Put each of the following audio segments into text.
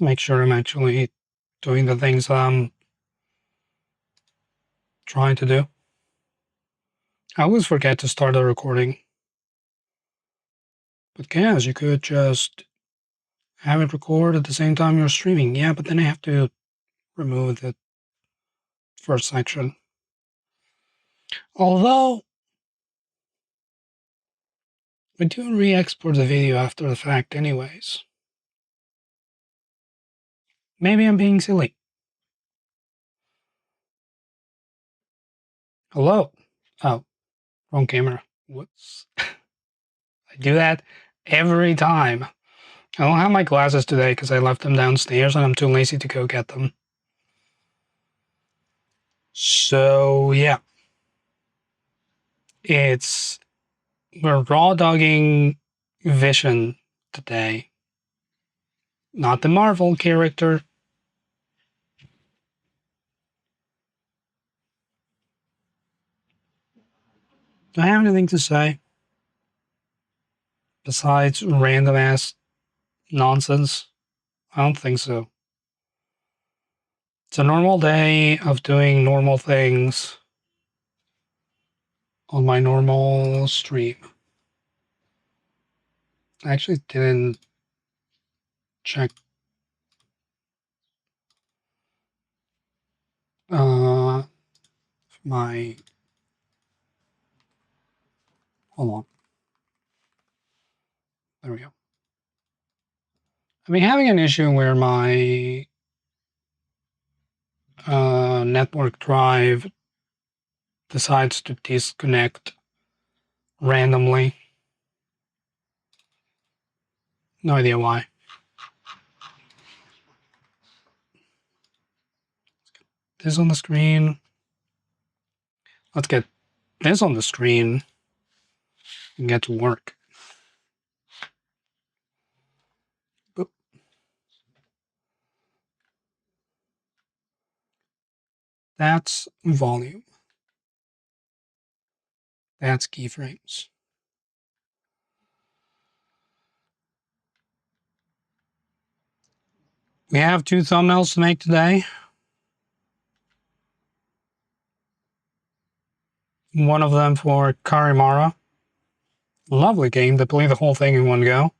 to make sure I'm actually doing the things I'm trying to do. I always forget to start the recording. But Kaz, you could just have it record at the same time you're streaming. Yeah, but then I have to remove the first section. Although, I do re-export the video after the fact anyways. Maybe I'm being silly. Hello? Oh, wrong camera. Whoops. I do that every time. I don't have my glasses today because I left them downstairs and I'm too lazy to go get them. So, yeah. We're raw dogging Vision today. Not the Marvel character. Do I have anything to say? Besides random ass nonsense? I don't think so. It's a normal day of doing normal things on my normal stream. I actually didn't check my hold on. There we go. I've been having an issue where my network drive decides to disconnect randomly. No idea why. This on the screen. Let's get this on the screen and get to work. Boop. That's volume. That's keyframes. We have 2 thumbnails to make today. One of them for Karimara. Lovely game to play the whole thing in one go.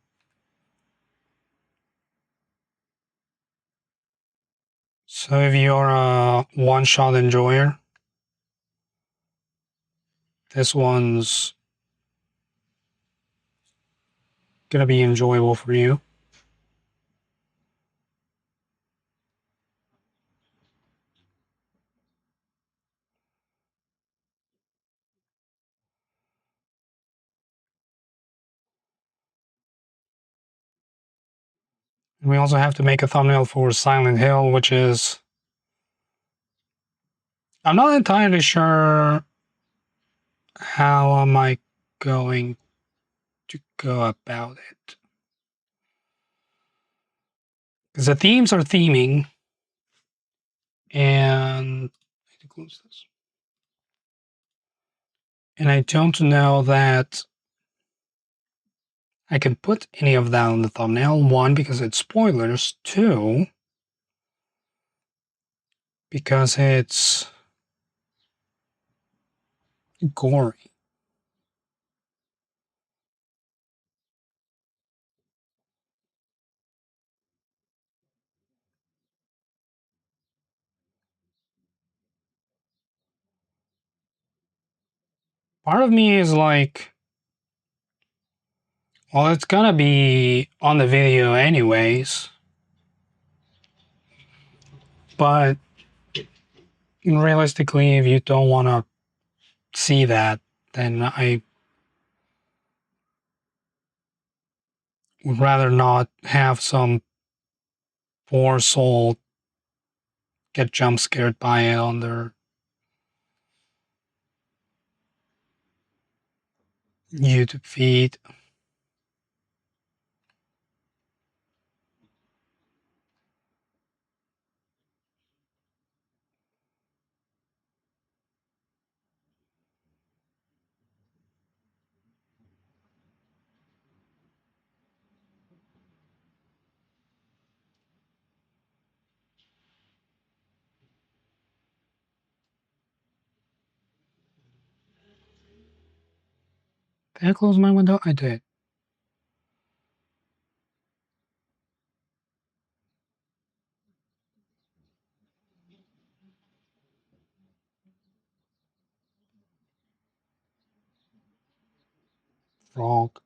So if you're a one-shot enjoyer, this one's gonna be enjoyable for you. We also have to make a thumbnail for Silent Hill, which is... I'm not entirely sure how am I going to go about it. Because the themes are theming, and I need to close this. And I don't know that I can put any of that on the thumbnail. 1, because it's spoilers. 2, because it's gory. Part of me is like, well, it's gonna be on the video anyways. But realistically, if you don't want to see that, then I would rather not have some poor soul get jump scared by it on their YouTube feed. Did I close my window? I did. Frog.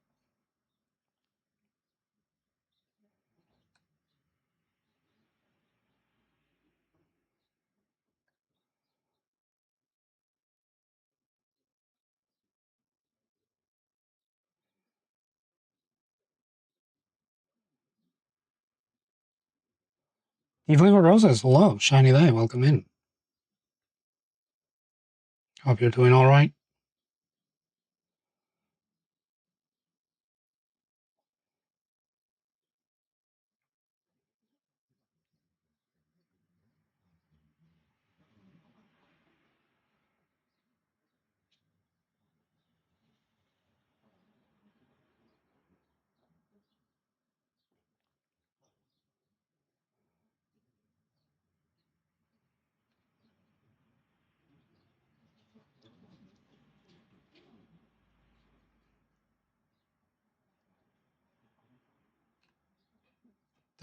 Evelyn Roses, hello. Shiny day, welcome in. Hope you're doing all right.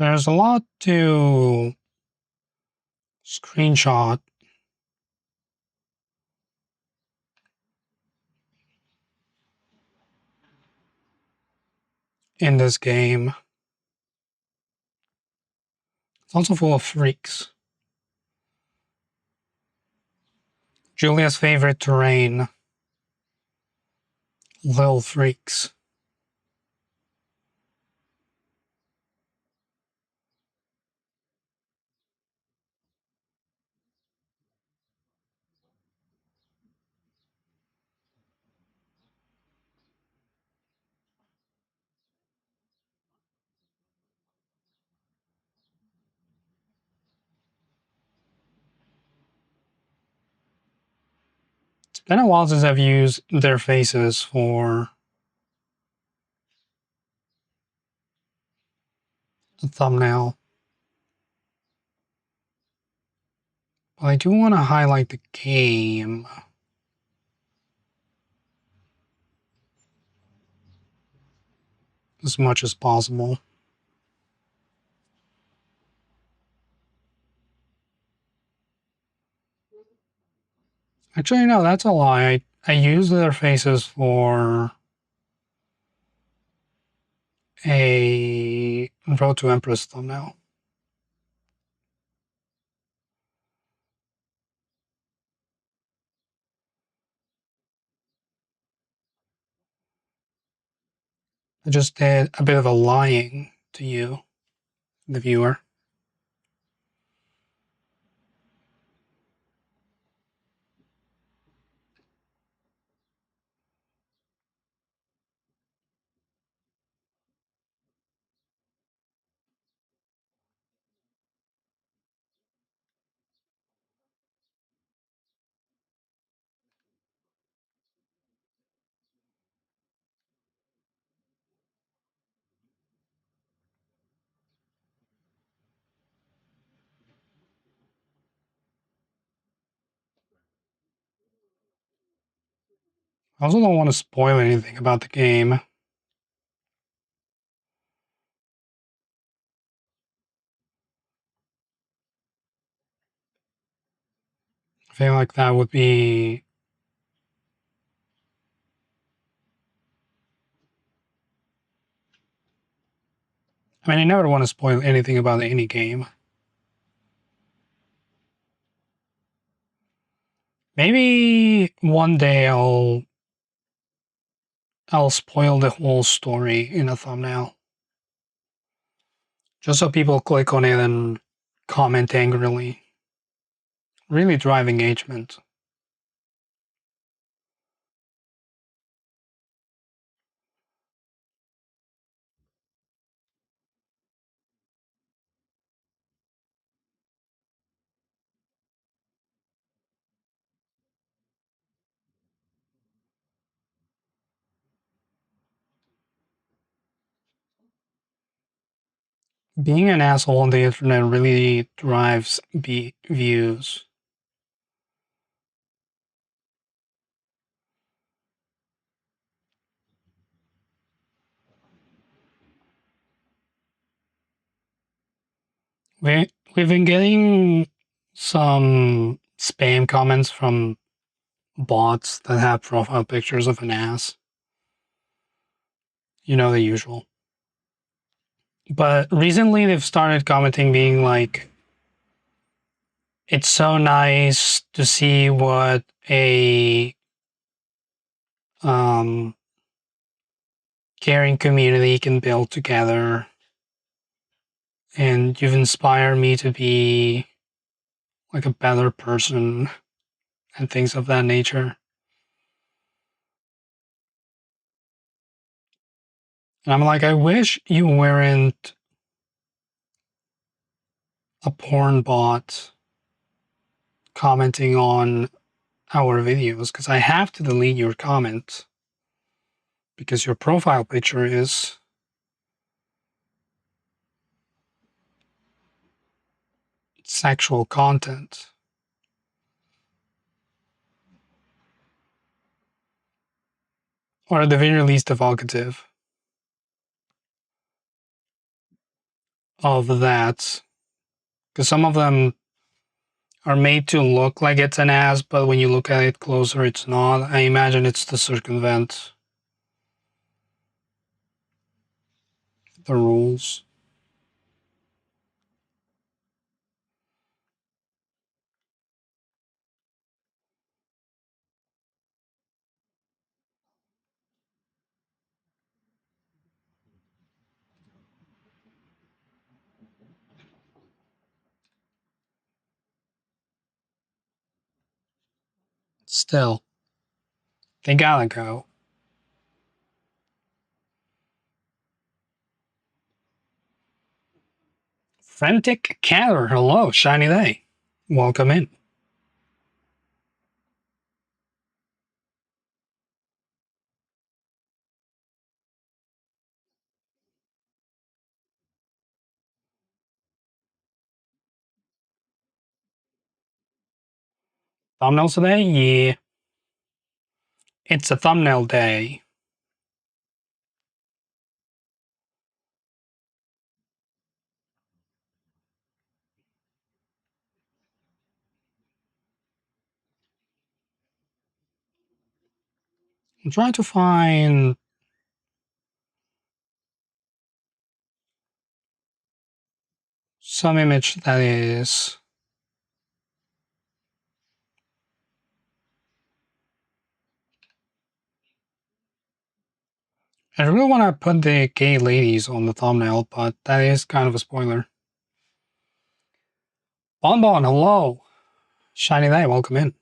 There's a lot to screenshot in this game. It's also full of freaks. Julia's favorite terrain, little freaks. It's been a while since I've used their faces for a thumbnail. But I do want to highlight the game as much as possible. Actually, no, that's a lie. I use their faces for a Road to Empress thumbnail. I just did a bit of a lying to you, the viewer. I also don't want to spoil anything about the game. I feel like that would be I mean, I never want to spoil anything about any game. Maybe one day I'll spoil the whole story in a thumbnail. Just so people click on it and comment angrily. Really drive engagement. Being an asshole on the internet really drives views. We've been getting some spam comments from bots that have profile pictures of an ass. You know, the usual. But recently they've started commenting being like, it's so nice to see what a um, caring community can build together. And you've inspired me to be like a better person and things of that nature. And I'm like, I wish you weren't a porn bot commenting on our videos because I have to delete your comment because your profile picture is sexual content. Or at the very least evocative of that. Because some of them are made to look like it's an ass, but when you look at it closer, it's not. I imagine it's to circumvent the rules. Still, they gotta go. Frantic Catter, hello, shiny day. Welcome in. Thumbnails today? Yeah, it's a thumbnail day. I'm trying to find some image that is. I really want to put the gay ladies on the thumbnail, but that is kind of a spoiler. Bonbon, hello. Shiny day, welcome in.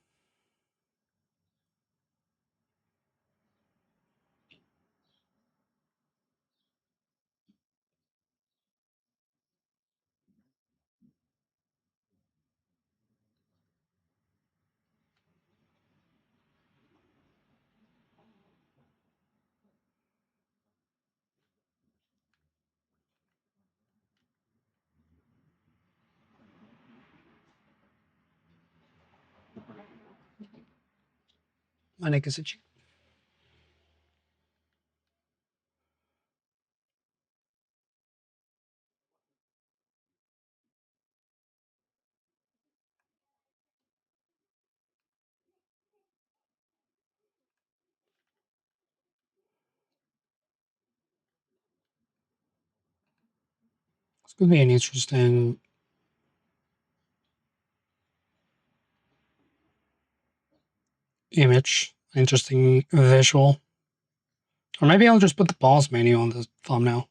My name is Ichi. This could be an interesting image, interesting visual. Or maybe I'll just put the pause menu on the thumbnail.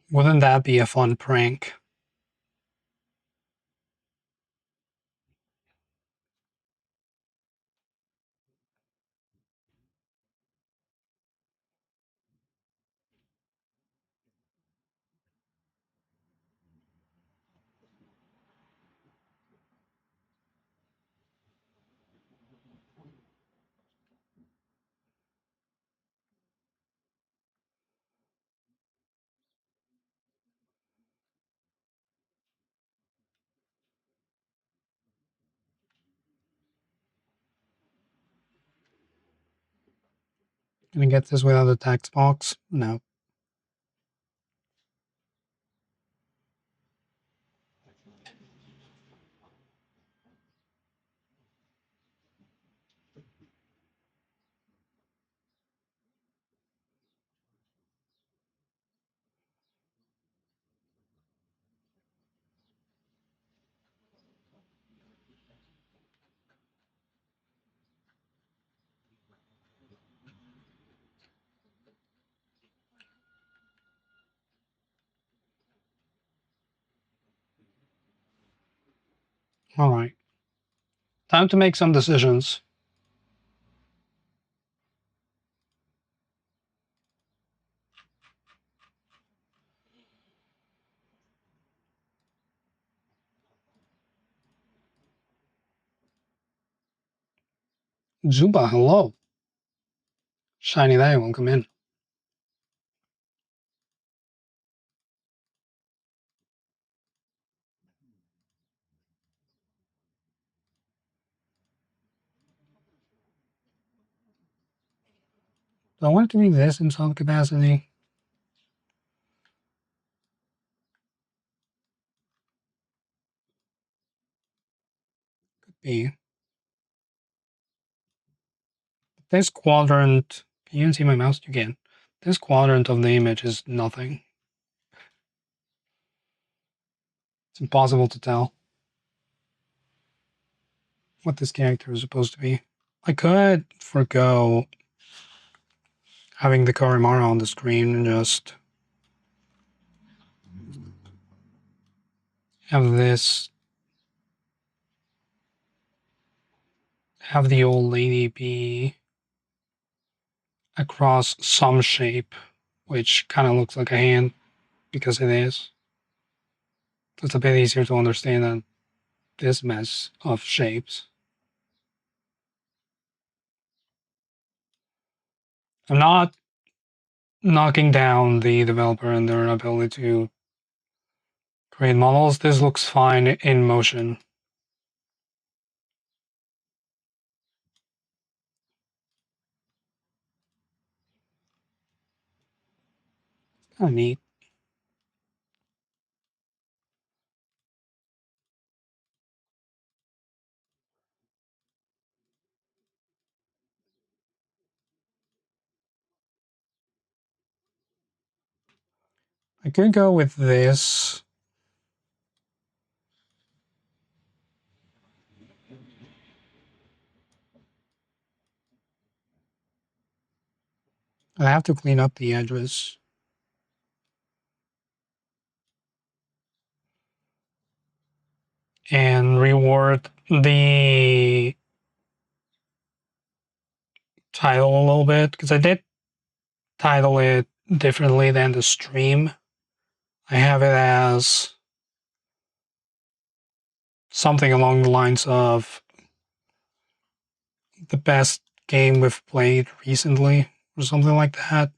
Wouldn't that be a fun prank? Can I get this without a text box? No. All right. Time to make some decisions. Zuba, hello. Shiny day, welcome in. Do I want it to be this in some capacity? Could be. This quadrant, can you see my mouse? You can. This quadrant of the image is nothing. It's impossible to tell what this character is supposed to be. I could forgo having the Korimara on the screen and just have this, have the old lady be across some shape, which kind of looks like a hand because it is. So it's a bit easier to understand than this mess of shapes. I'm not knocking down the developer and their ability to create models. This looks fine in motion. Kind of neat. I could go with this. I have to clean up the edges. And reward the title a little bit, because I did title it differently than the stream. I have it as something along the lines of the best game we've played recently, or something like that.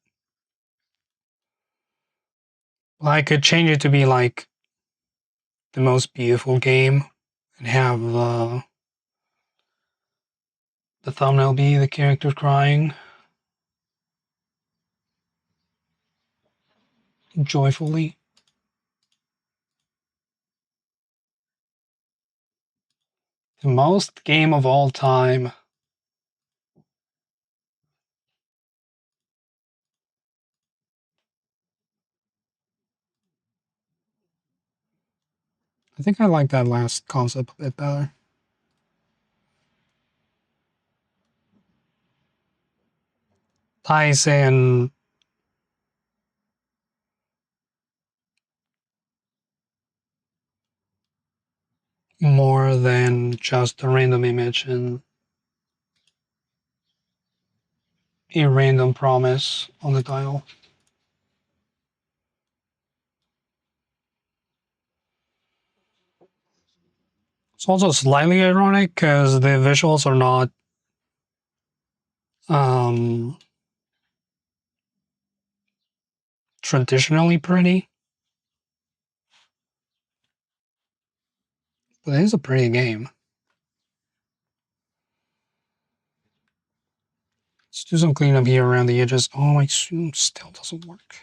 Well, I could change it to be like the most beautiful game and have the thumbnail be the character crying joyfully. The most game of all time. I think I like that last concept a bit better. Ties in more than just a random image and a random promise on the title. It's also slightly ironic because the visuals are not um, traditionally pretty, but it is a pretty game. Let's do some cleanup here around the edges. Oh, my zoom still doesn't work.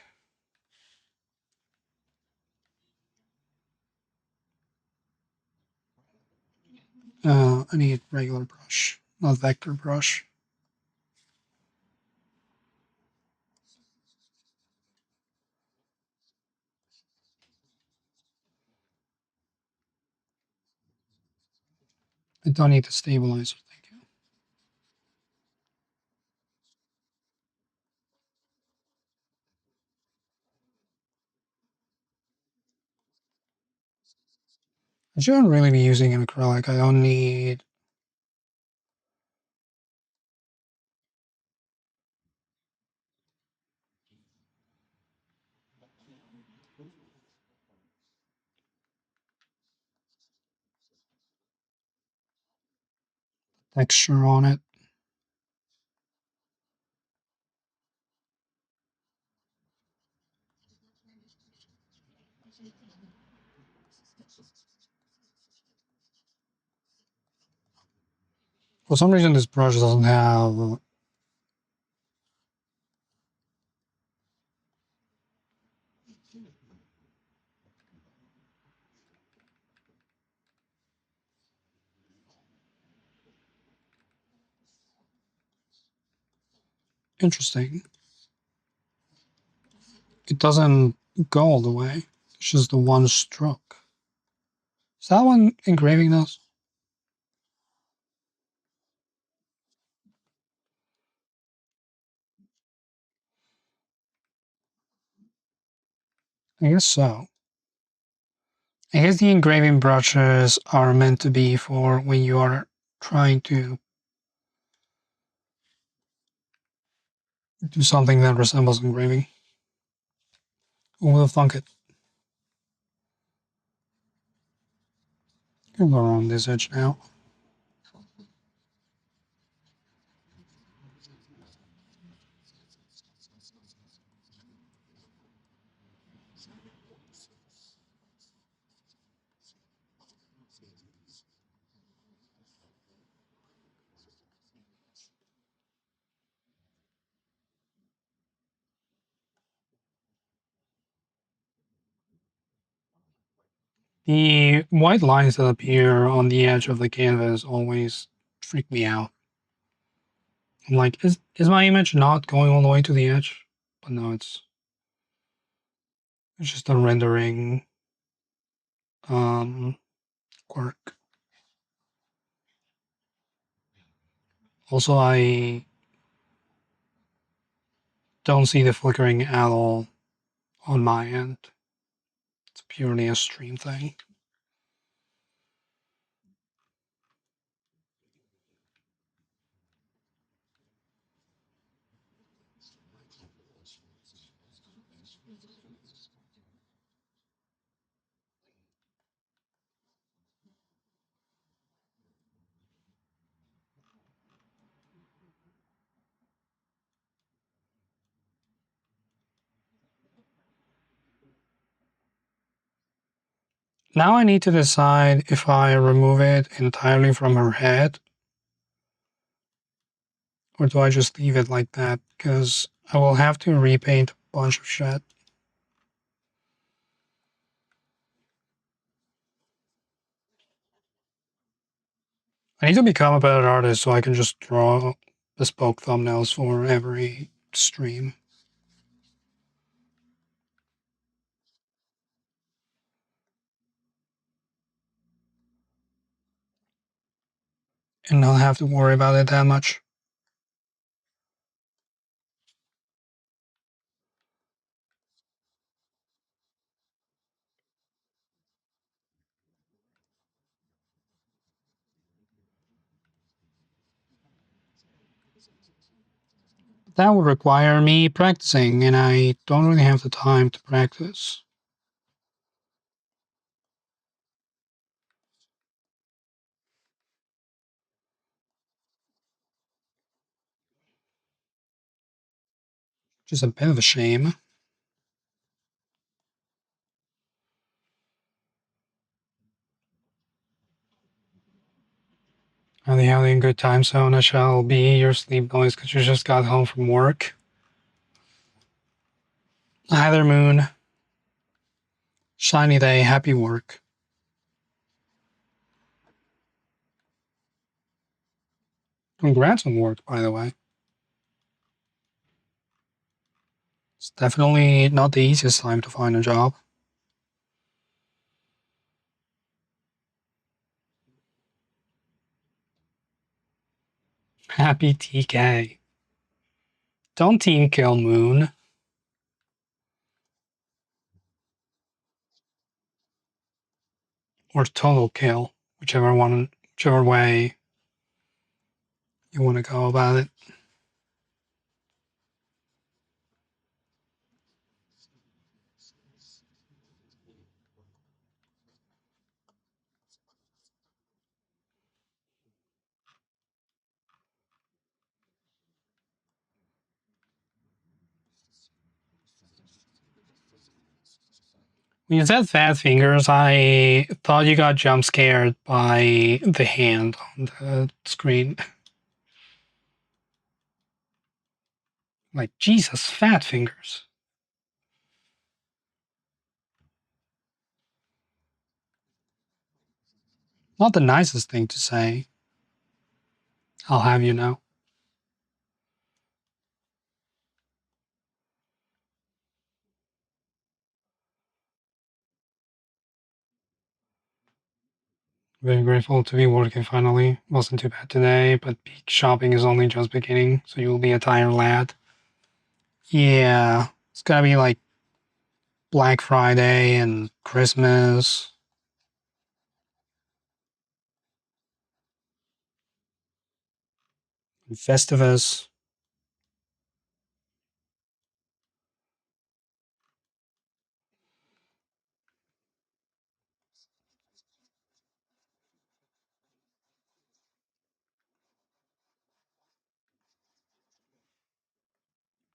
I need regular brush, not vector brush. I don't need the stabilizer, thank you. I shouldn't really be using an acrylic. I don't need. Texture on it. For some reason, this brush doesn't have. Interesting. It doesn't go all the way. It's just the one stroke. Is that one engraving this? I guess so. I guess the engraving brushes are meant to be for when you are trying to do something that resembles engraving. Who will thunk it? Can go around this edge now. The white lines that appear on the edge of the canvas always freak me out. I'm like, is my image not going all the way to the edge? But no, it's just a rendering um quirk. Also, I don't see the flickering at all on my end. It's purely a stream thing. Now I need to decide if I remove it entirely from her head or do I just leave it like that? Because I will have to repaint a bunch of shit. I need to become a better artist so I can just draw bespoke thumbnails for every stream. And not have to worry about it that much. That would require me practicing, and I don't really have the time to practice. Which is a bit of a shame. And having a good time zone. I shall be your sleep noise because you just got home from work. Hi there, Moon. Shiny day, happy work. Congrats on work, by the way. It's definitely not the easiest time to find a job. Happy TK. Don't team kill Moon. Or total kill, whichever way you want to go about it. When you said fat fingers, I thought you got jump scared by the hand on the screen. Like, Jesus, fat fingers. Not the nicest thing to say. I'll have you know. Very grateful to be working finally. Wasn't too bad today, but peak shopping is only just beginning, so you'll be a tired lad. Yeah, it's gonna be like Black Friday and Christmas. And Festivus.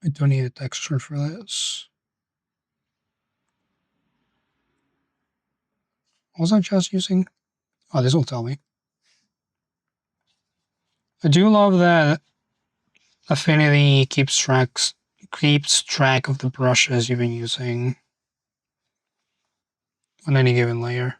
I don't need a texture for this. What was I just using? Oh, this will tell me. I do love that Affinity keeps track of the brushes you've been using on any given layer.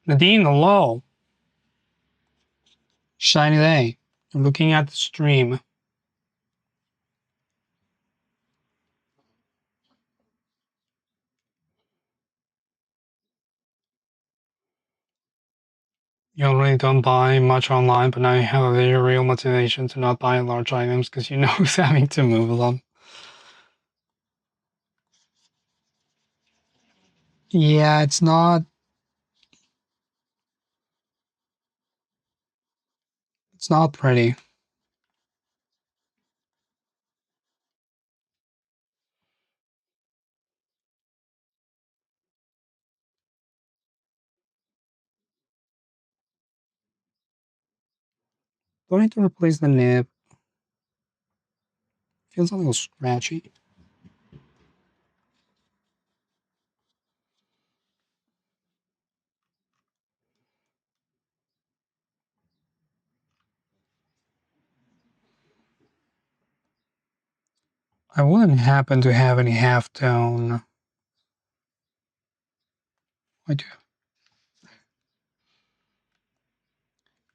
Nadine, hello. Shiny day. I'm looking at the stream. You really don't buy much online, but now you have a very real motivation to not buy large items because you know who's having to move them. Yeah, it's not pretty. Don't need to replace the nib. Feels a little scratchy. I wouldn't happen to have any halftone. I do.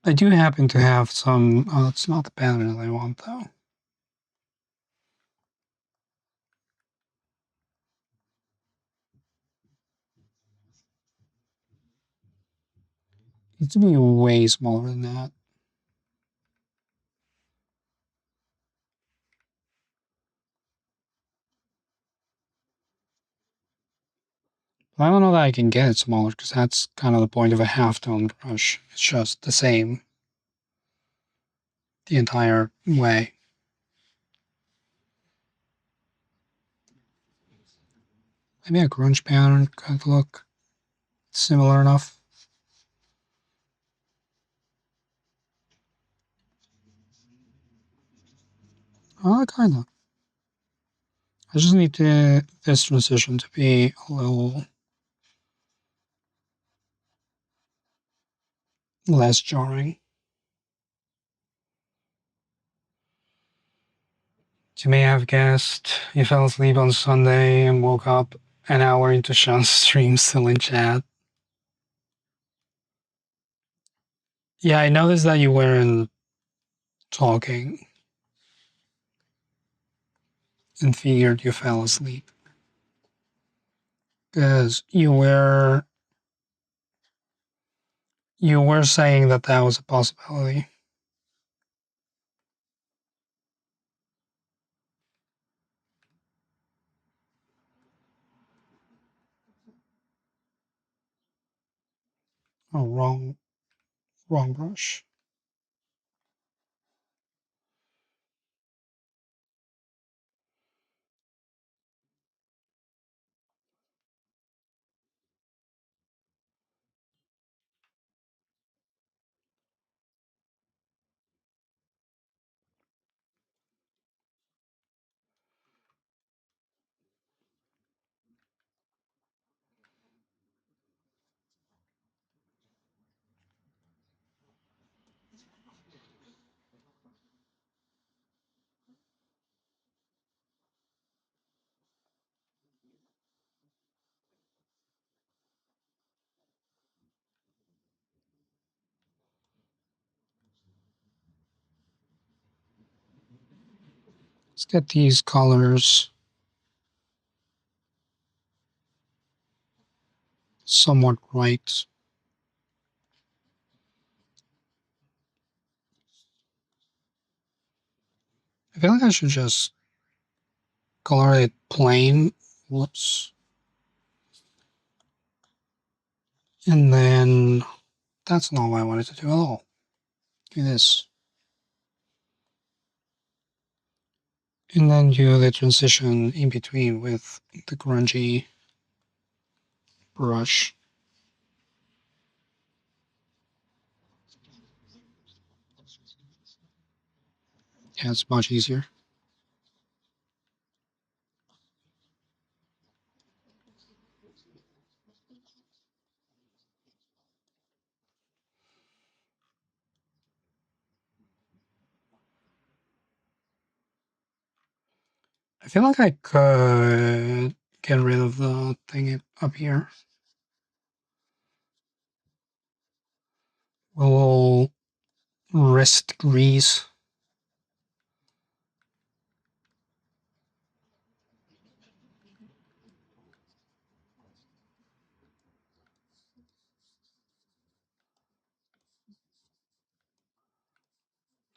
I do happen to have some. Oh, it's not the pattern I want though. It needs to be way smaller than that. I don't know that I can get it smaller because that's kind of the point of a halftone brush. It's just the same the entire way. Maybe a grunge pattern could look. similar enough? Kinda. I just need this transition to be a little less jarring. You may have guessed you fell asleep on Sunday and woke up an hour into Sean's stream still in chat. Yeah, I noticed that you weren't talking and figured you fell asleep. Because you were saying that that was a possibility. Oh, wrong brush. Let's get these colors somewhat right. I feel like I should just color it plain. Whoops. And then that's not what I wanted to do at all. Do this. And then do the transition in between with the grungy brush. Yeah, it's much easier. I feel like I could get rid of the thing up here. A little wrist grease.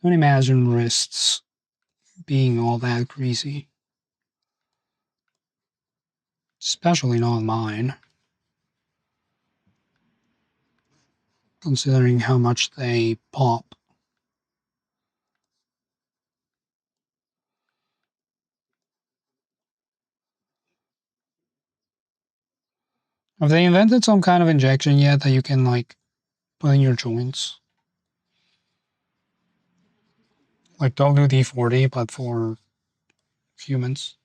Don't imagine wrists being all that greasy. Especially not mine, considering how much they pop. Have they invented some kind of injection yet that you can like put in your joints? Like WD-40, but for humans?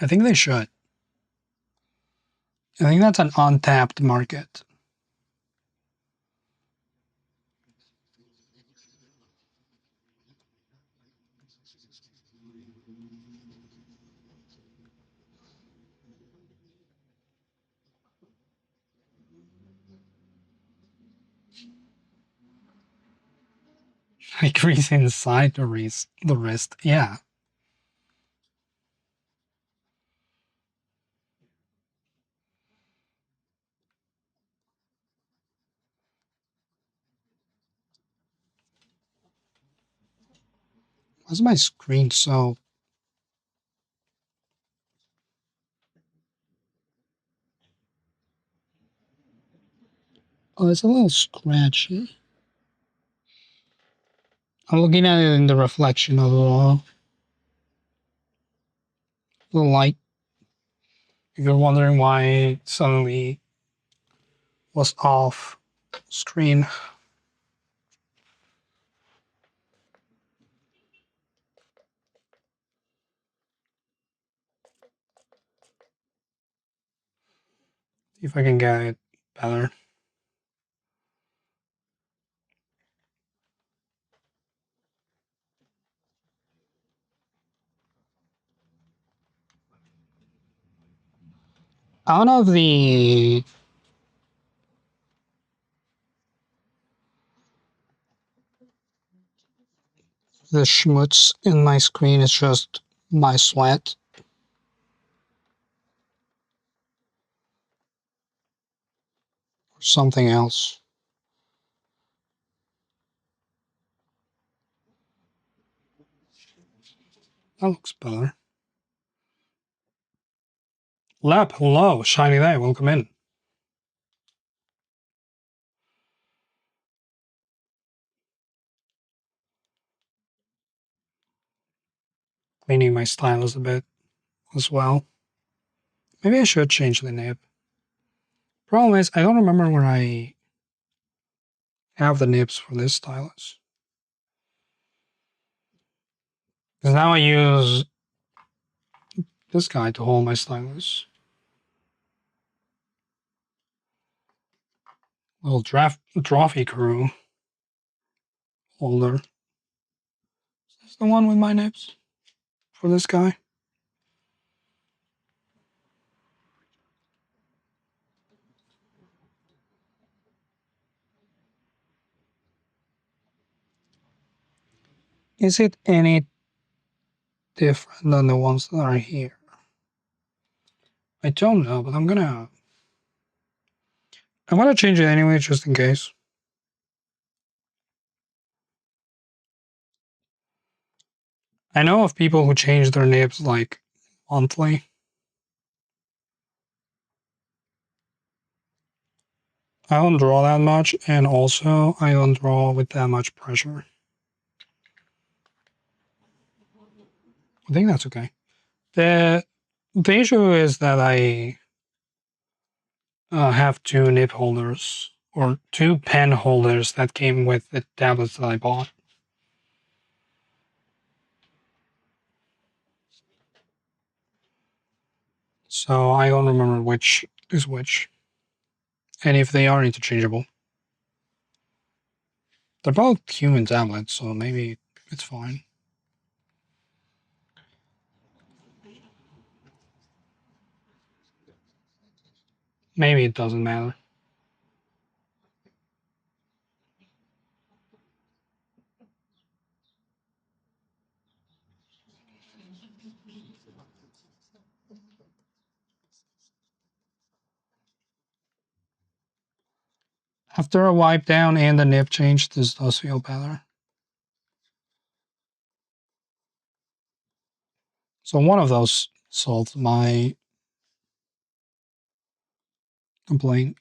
I think they should. I think that's an untapped market. Like grease inside the wrist. Yeah. Why's my screen so... Oh, it's a little scratchy. I'm looking at it in the reflection of the light. If you're wondering why suddenly was off screen. See if I can get it better. Out of the schmutz in my screen is just my sweat. Or something else. That looks better. Lap, hello, shiny day, welcome in. Cleaning my stylus a bit as well. Maybe I should change the nib. Problem is, I don't remember where I have the nibs for this stylus. Because now I use this guy to hold my stylus. Little trophy crew holder. Is this the one with my nibs for this guy? Is it any different than the ones that are here? I don't know, but I'm gonna change it anyway, just in case. I know of people who change their nibs like monthly. I don't draw that much, and also I don't draw with that much pressure. I think that's okay. The issue is that I have two nib holders or two pen holders that came with the tablets that I bought. So I don't remember which is which, and if they are interchangeable. They're both human tablets, so maybe it's fine. Maybe it doesn't matter. After a wipe down and the nib change, this does feel better. So one of those solved my complaint.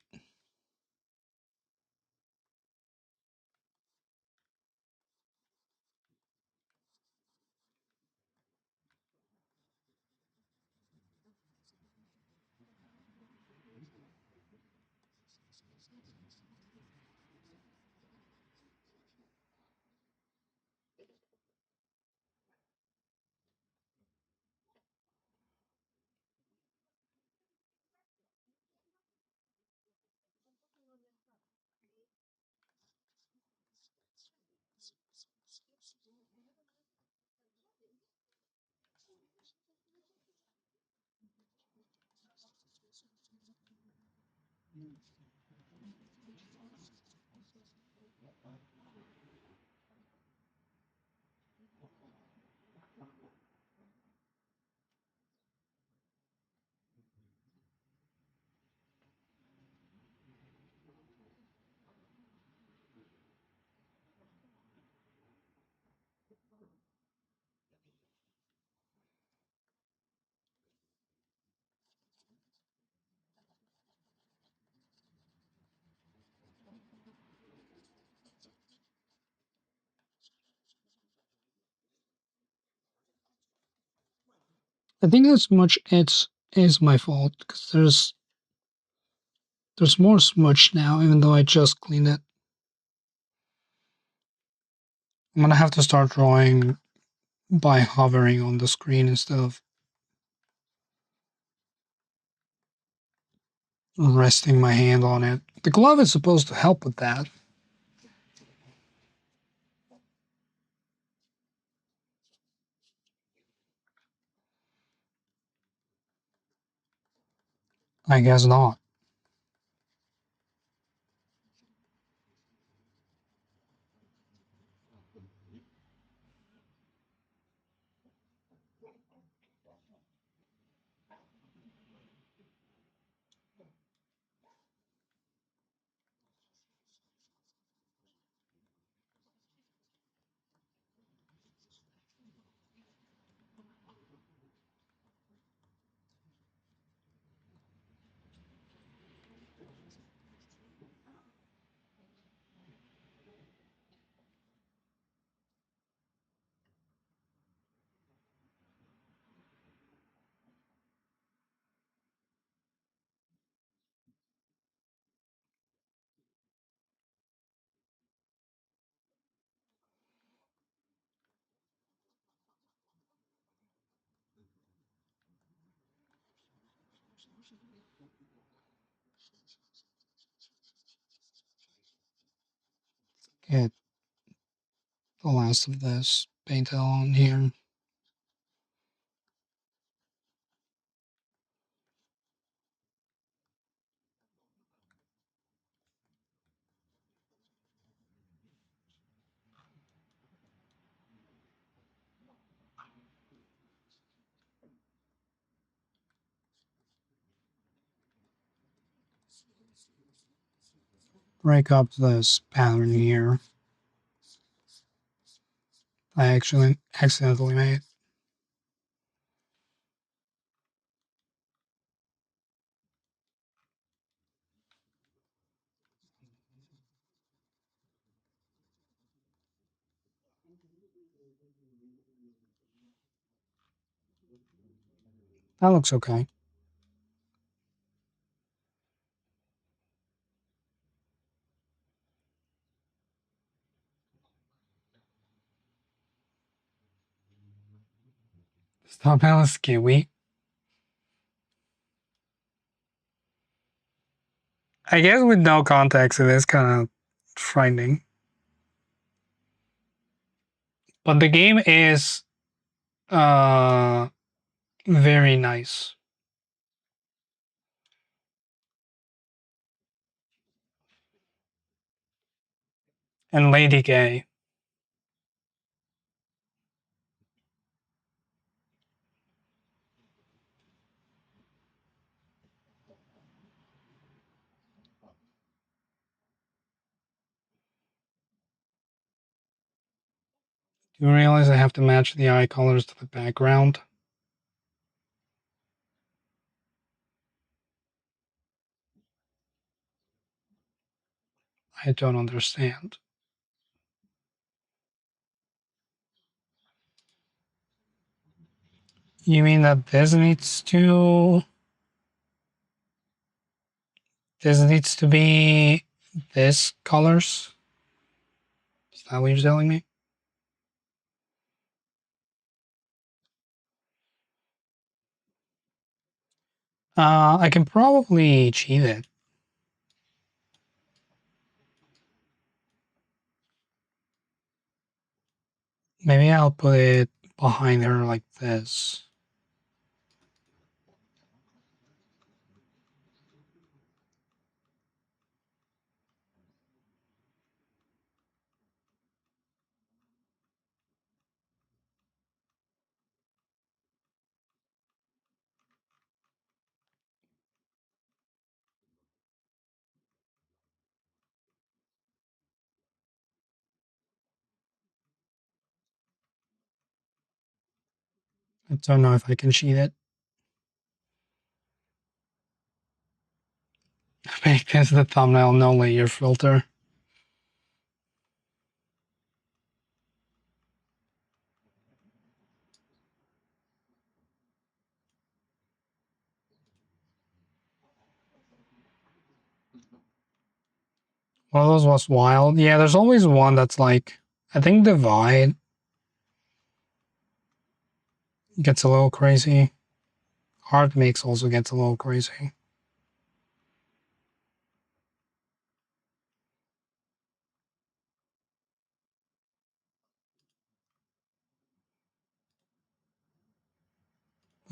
I think as much it is my fault because there's There's more smudge now, even though I just cleaned it. I'm gonna have to start drawing by hovering on the screen instead of resting my hand on it. The glove is supposed to help with that. I guess not. Get the last of this paint on here. Break up this pattern here. I actually accidentally made. That looks okay. This thumbnail is skewy. I guess with no context, it is kind of frightening. But the game is uh, very nice. And Lady Gay. Do you realize I have to match the eye colors to the background? I don't understand. You mean that this needs to be this colors? Is that what you're telling me? I can probably cheat it. Maybe I'll put it behind her like this. I don't know if I can cheat it. Make this the thumbnail, no layer filter. One of those was wild. Yeah, there's always one that's like, I think Divide gets a little crazy. Heart Mix also gets a little crazy.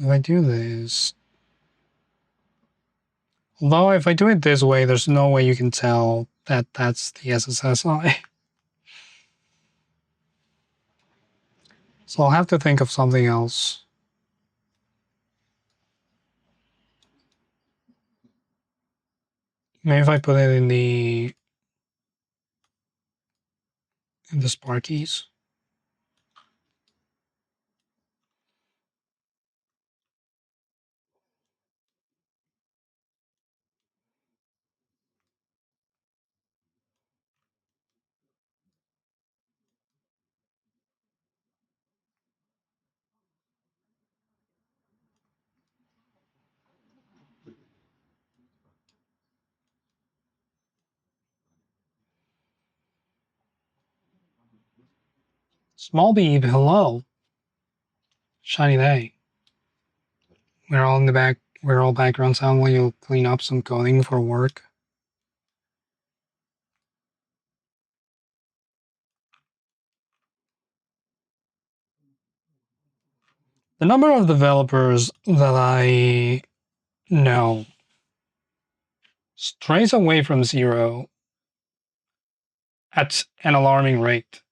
If I do this, although if I do it this way, there's no way you can tell that that's the SSSI. So I'll have to think of something else. Maybe if I put it in the Sparkies. Small Beeb, hello. Shiny day. We're all in the back. We're all background sound while you clean up some coding for work. The number of developers that I know strays away from zero at an alarming rate.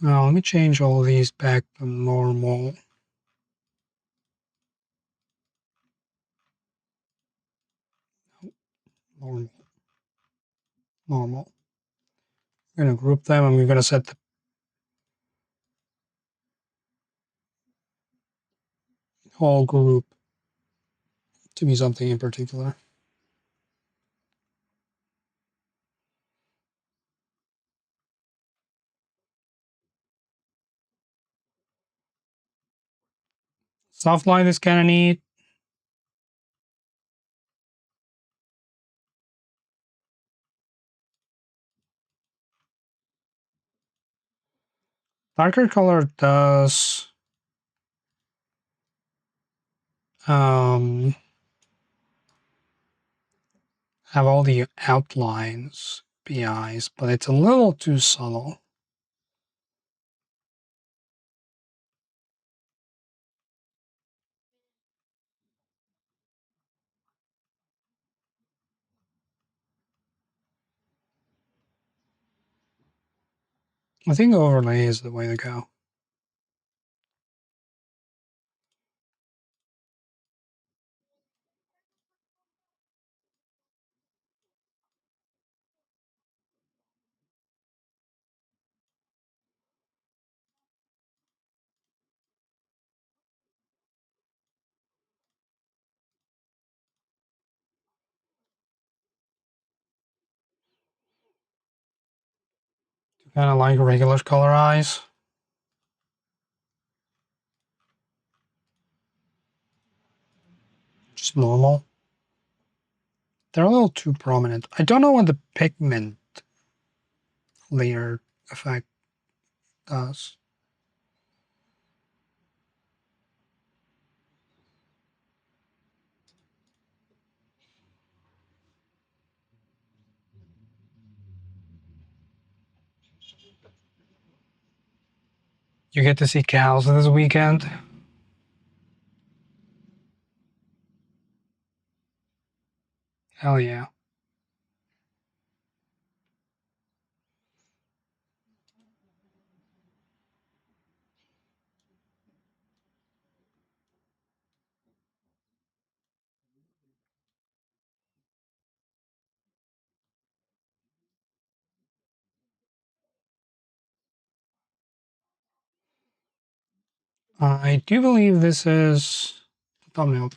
Now, let me change all of these back to normal. Normal. Normal. We're going to group them and we're going to set the whole group to be something in particular. Soft light is kind of neat. Darker color does um, have all the outlines, BIs, but it's a little too subtle. I think overlay is the way to go. Kind of like regular color eyes. Just normal. They're a little too prominent. I don't know what the pigment layer effect does. You get to see cows this weekend. Hell yeah. I do believe this is the thumbnail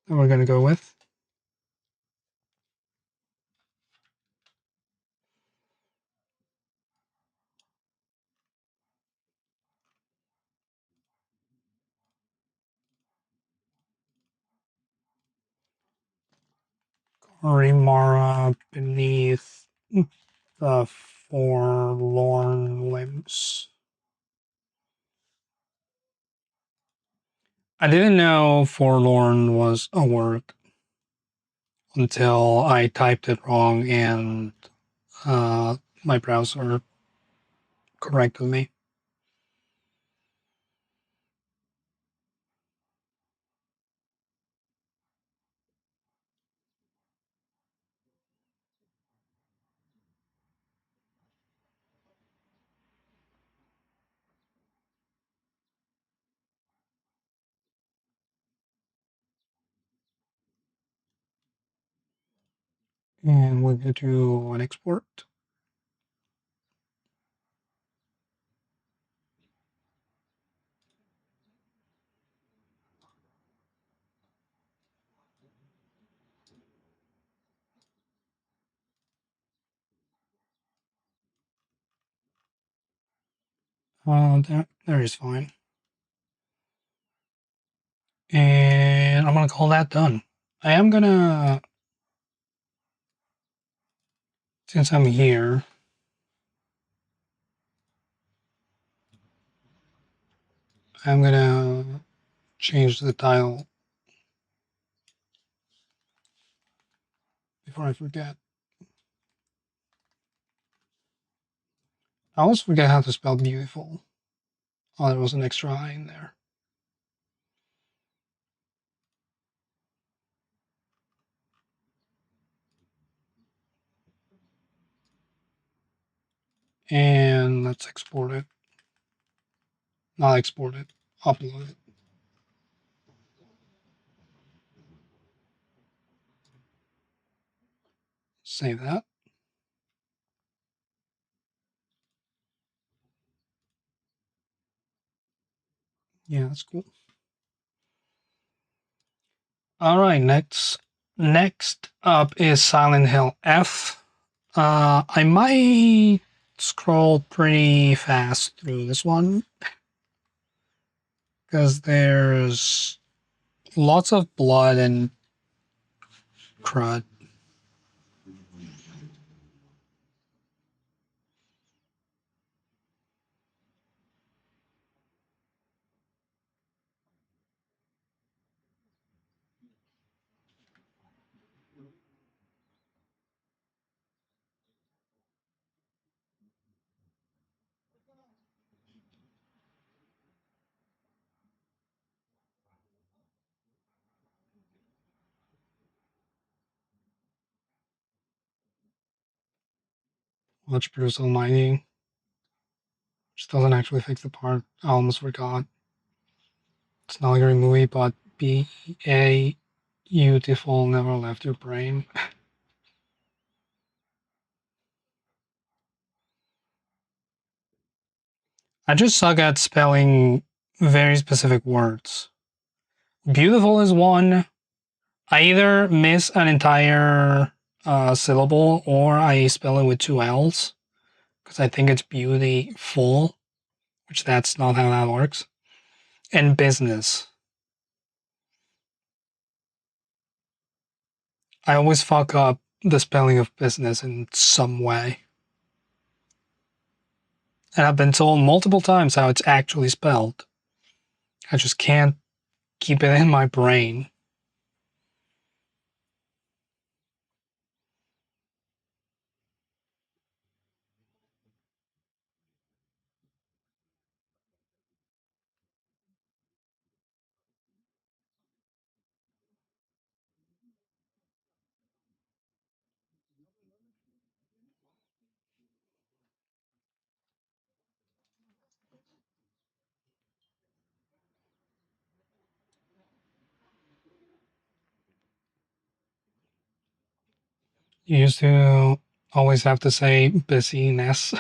that we're going to go with. Rimara beneath the forlorn limbs. I didn't know forlorn was a word until I typed it wrong and my browser corrected me. And we'll go to an export. There is fine. And I'm going to call that done. I am going to, since I'm here, I'm going to change the title before I forget. I always forget how to spell beautiful. Oh, there was an extra I in there. And let's export it. Not export it, upload it. Save that. Yeah, that's cool. All right, next up is Silent Hill F. I might scroll pretty fast through this one because there's lots of blood and crud. Watch Bruce Almighty, which doesn't actually fix the part. I almost forgot. It's not a great movie, but be a beautiful never left your brain. I just suck at spelling very specific words. Beautiful is one. I either miss an entire syllable or I spell it with two L's because I think it's beautiful, which that's not how that works. And business. I always fuck up the spelling of business in some way. And I've been told multiple times how it's actually spelled. I just can't keep it in my brain. You used to always have to say busyness.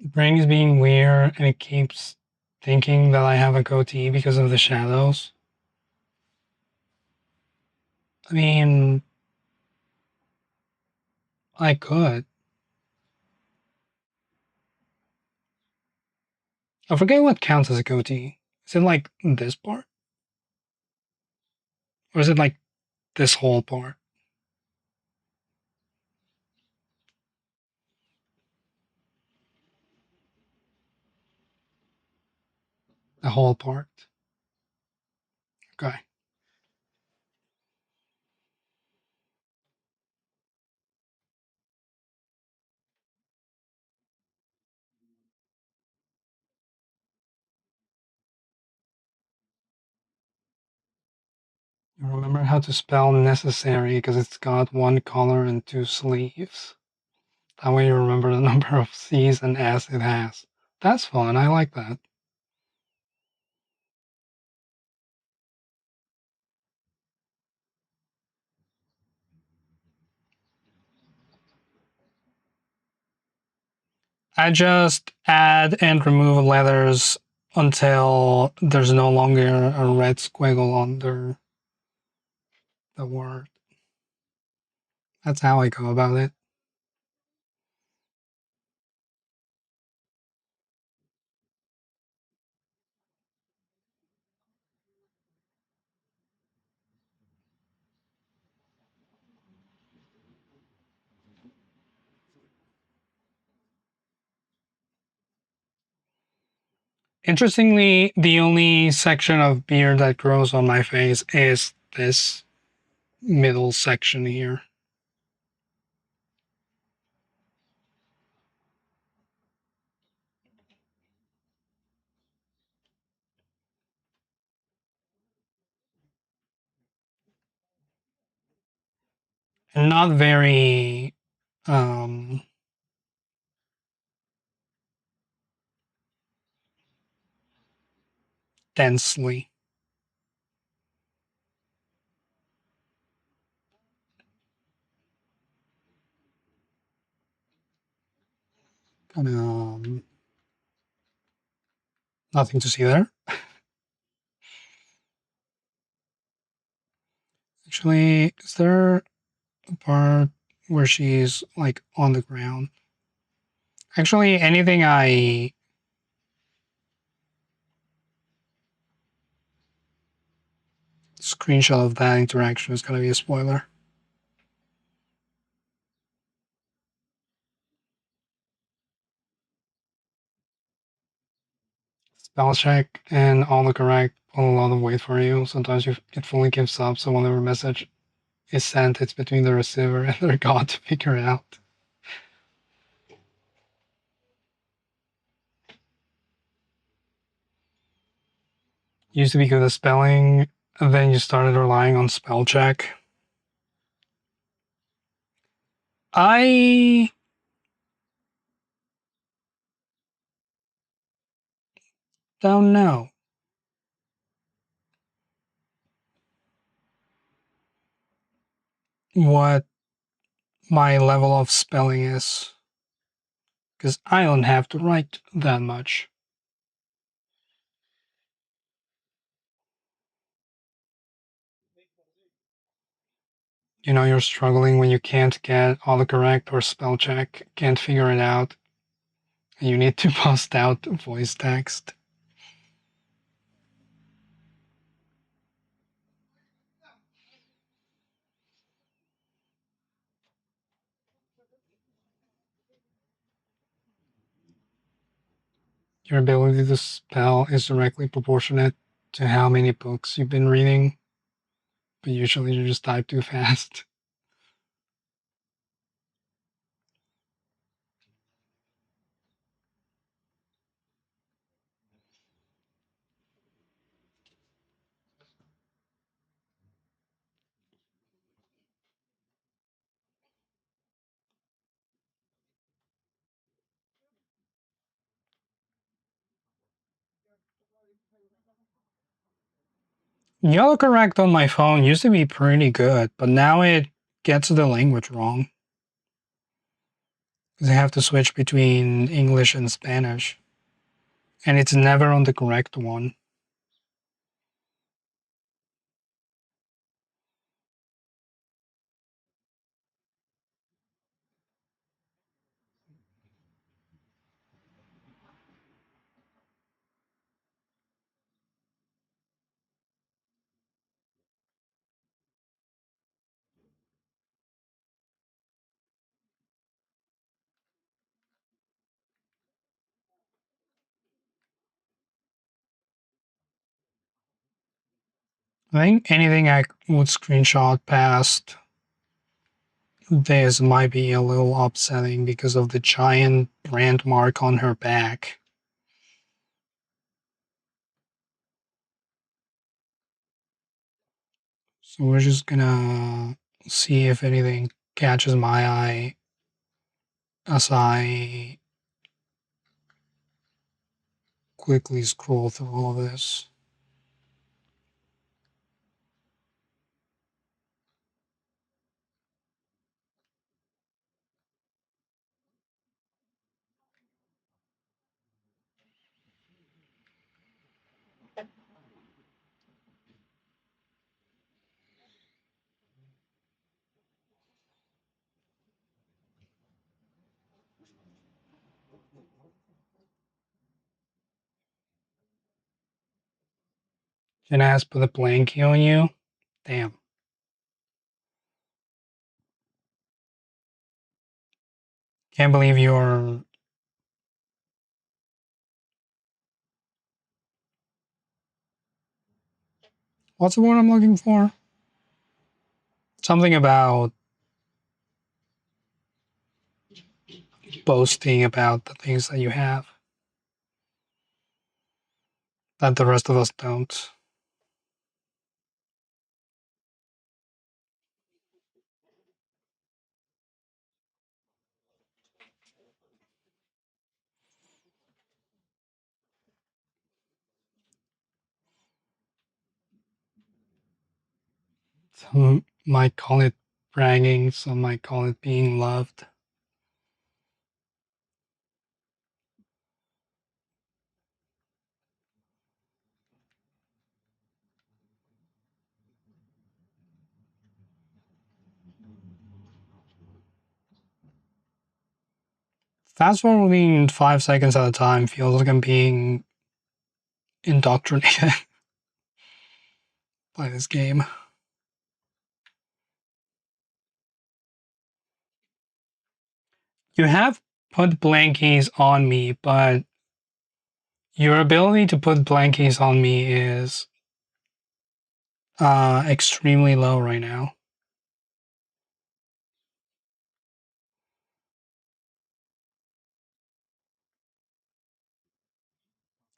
Brain is being weird and it keeps thinking that I have a goatee because of the shadows. I mean, I could. I forget what counts as a goatee. Is it like this part? Or is it like this whole part? The whole part. Okay. Remember how to spell necessary because it's got one color and two sleeves. That way you remember the number of C's and S it has. That's fun. I like that. I just add and remove letters until there's no longer a red squiggle under the word. That's how I go about it. Interestingly, the only section of beard that grows on my face is this middle section here. And not very um, densely. Kind of nothing to see there. Actually, is there a part where she's like on the ground? Actually, anything I screenshot of that interaction is going to be a spoiler. Spell check and autocorrect pull a lot of weight for you. Sometimes it fully gives up, so whenever a message is sent, it's between the receiver and their god to figure it out. You used to be good at spelling, and then you started relying on spell check. I don't know what my level of spelling is because I don't have to write that much. You know, you're struggling when you can't get autocorrect or spell check, can't figure it out, and you need to bust out voice text. Your ability to spell is directly proportionate to how many books you've been reading, but usually you just type too fast. The autocorrect on my phone used to be pretty good, but now it gets the language wrong. They have to switch between English and Spanish, and it's never on the correct one. I think anything I would screenshot past this might be a little upsetting because of the giant brand mark on her back. So we're just gonna see if anything catches my eye as I quickly scroll through all of this. Can I ask put a blankie on you? Damn. Can't believe you're. What's the word I'm looking for? Something about boasting about the things that you have that the rest of us don't. Some might call it bragging, some might call it being loved. Fast forwarding 5 seconds at a time feels like I'm being indoctrinated by this game. You have put blankies on me, but your ability to put blankies on me is extremely low right now.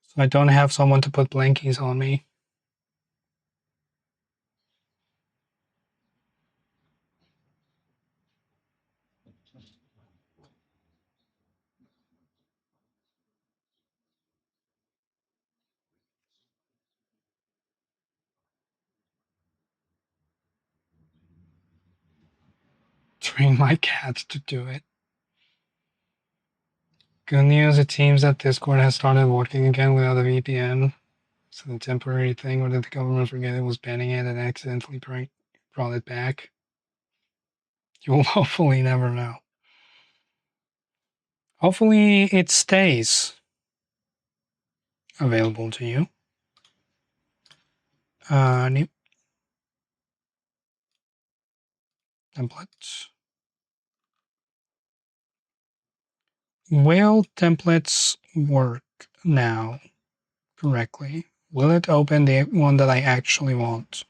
So I don't have someone to put blankies on me. Train my cat to do it. Good news, it seems that Discord has started working again without a VPN. So the temporary thing where the government forget it was banning it and accidentally brought it back. You will hopefully never know. Hopefully it stays available to you. New templates. Will templates work now correctly? Will it open the one that I actually want?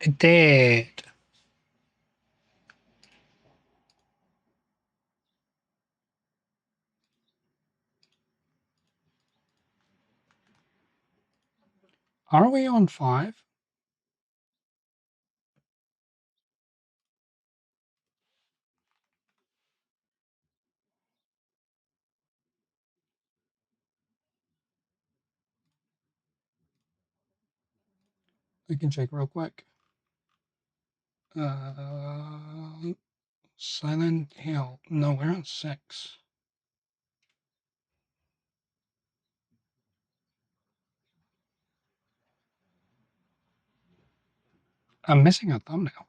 It did. Are we on 5? I can check real quick. Uh, Silent Hill. No, we're on 6. I'm missing a thumbnail.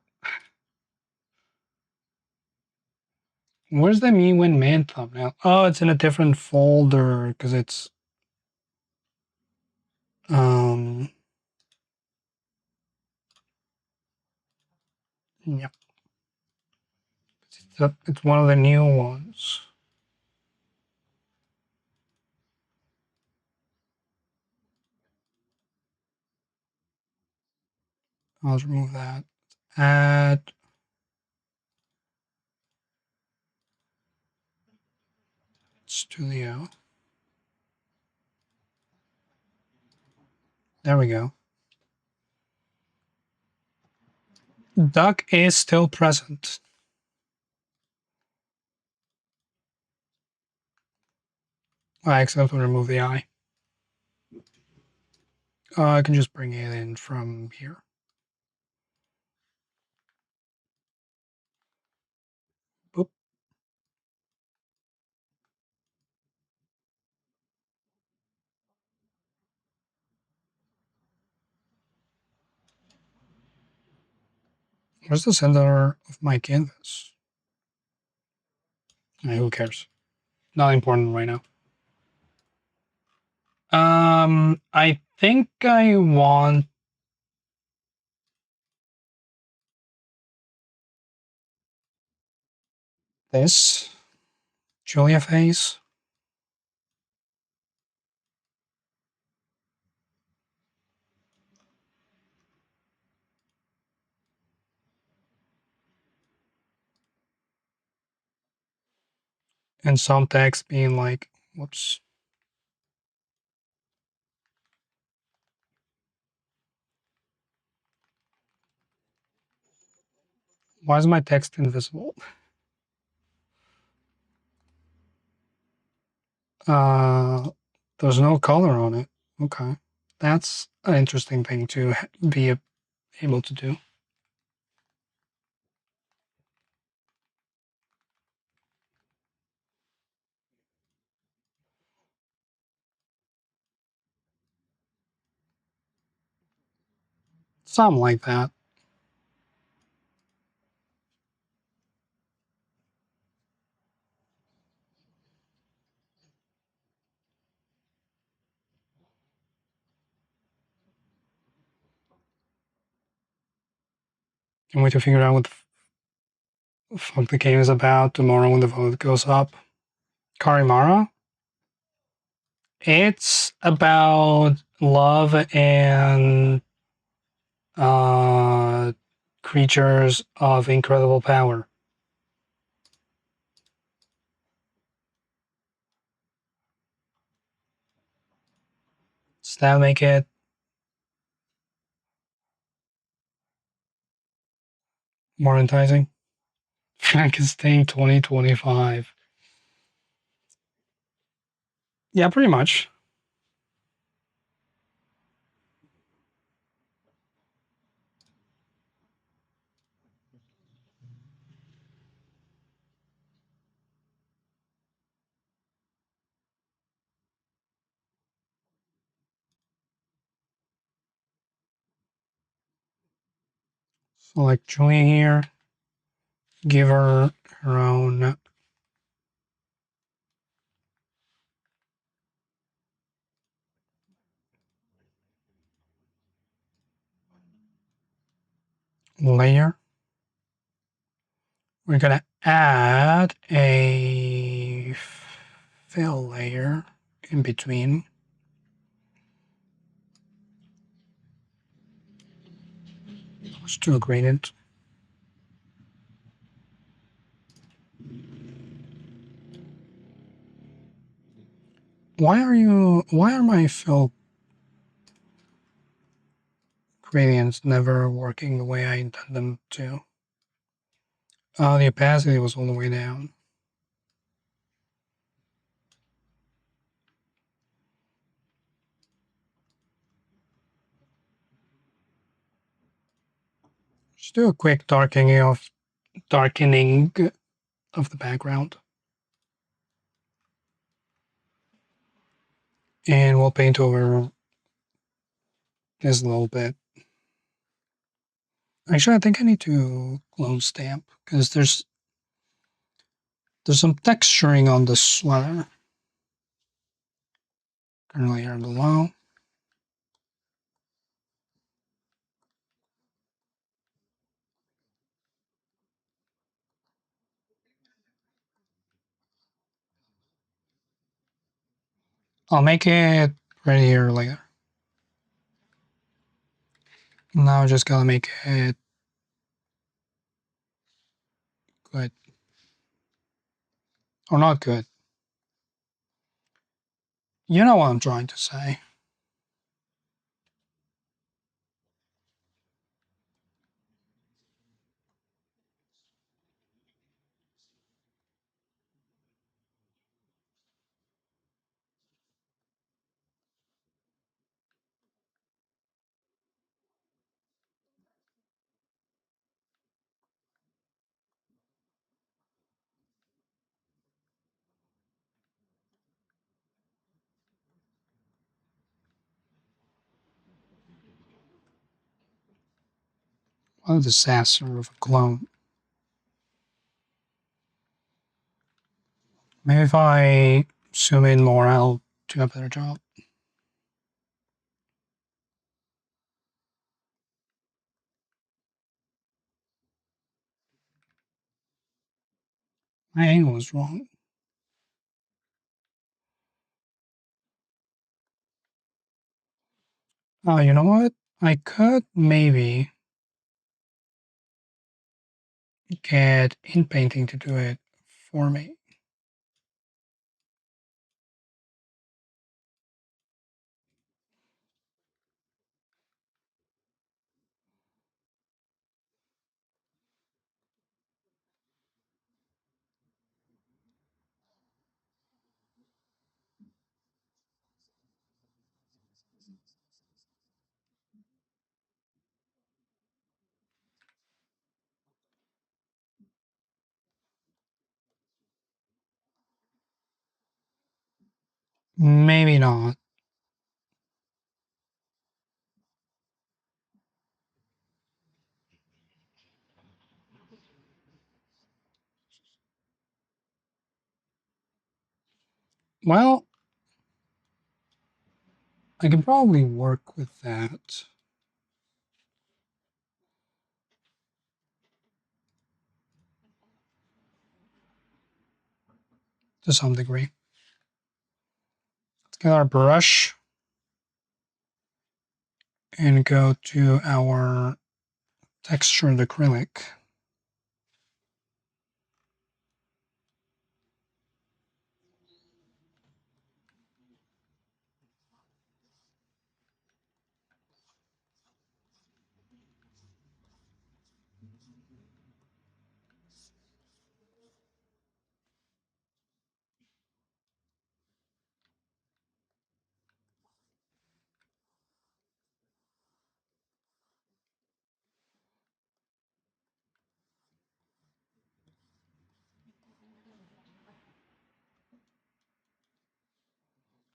Where's the Me When Man thumbnail? Oh, it's in a different folder because it's um yeah, it's one of the new ones. I'll just remove that. Add studio. There we go. Duck is still present. I accidentally remove the eye. I can just bring it in from here. Boop. Where's the center of my canvas? Who cares? Not important right now. I think I want this Julia face. And some text being like, whoops. Why is my text invisible? Uh, there's no color on it. Okay. That's an interesting thing to be able to do. Something like that. Can't wait to figure out what the fuck the game is about tomorrow when the vote goes up. Karimara? It's about love and uh, creatures of incredible power. Does that make it more enticing? Frankenstein 2025. Yeah, pretty much. So, like Julia here, give her her own layer. We're gonna add a fill layer in between. Let's do a gradient. Why are my fill gradients never working the way I intend them to? The opacity was all the way down. Just do a quick darkening of the background. And we'll paint over this a little bit. Actually, I think I need to clone stamp because there's some texturing on the sweater. Currently here below. I'll make it ready here later. Now I just gotta make it good. Or not good. You know what I'm trying to say. What a disaster of a clone. Maybe if I zoom in more, I'll do a better job. My angle is wrong. Oh, you know what? I could maybe get in painting to do it for me. Maybe not. Well, I can probably work with that to some degree. Let's get our brush and go to our textured acrylic.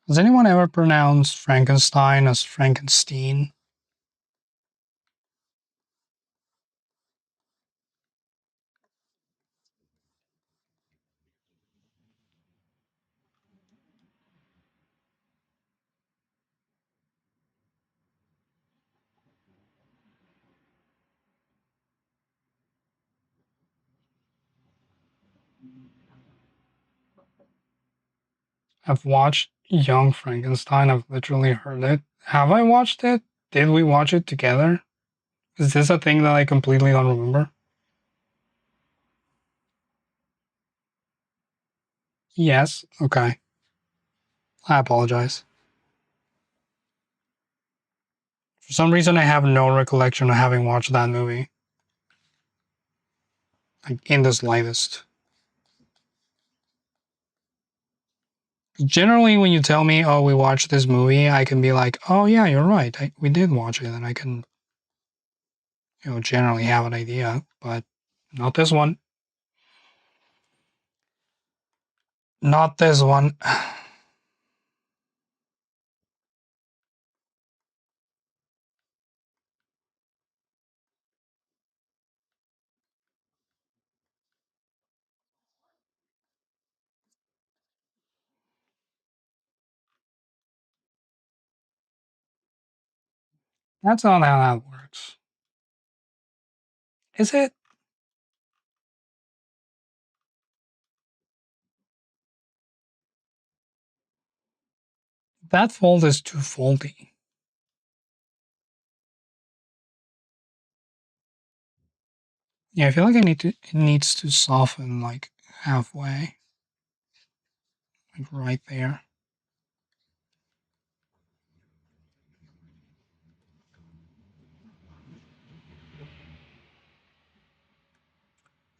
Has anyone ever pronounced Frankenstein as Frankenstein? I've watched Young Frankenstein. I've literally heard it. Have I watched it? Did we watch it together? Is this a thing that I completely don't remember? Yes. Okay. I apologize. For some reason, I have no recollection of having watched that movie. Like, in the slightest. Generally, when you tell me, oh, we watched this movie, I can be like, oh, yeah, you're right. We did watch it. And I can. generally have an idea, but not this one. Not this one. That's not how that works. Is it? That fold is too foldy. Yeah, I feel like it needs to soften like halfway. Like right there.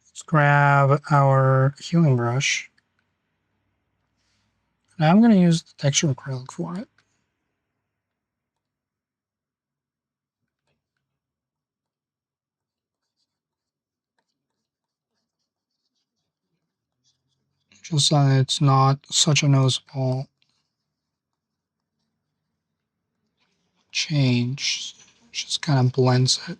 Let's grab our healing brush. Now I'm going to use the texture acrylic for it. Just so that it's not such a noticeable change. Just kind of blends it.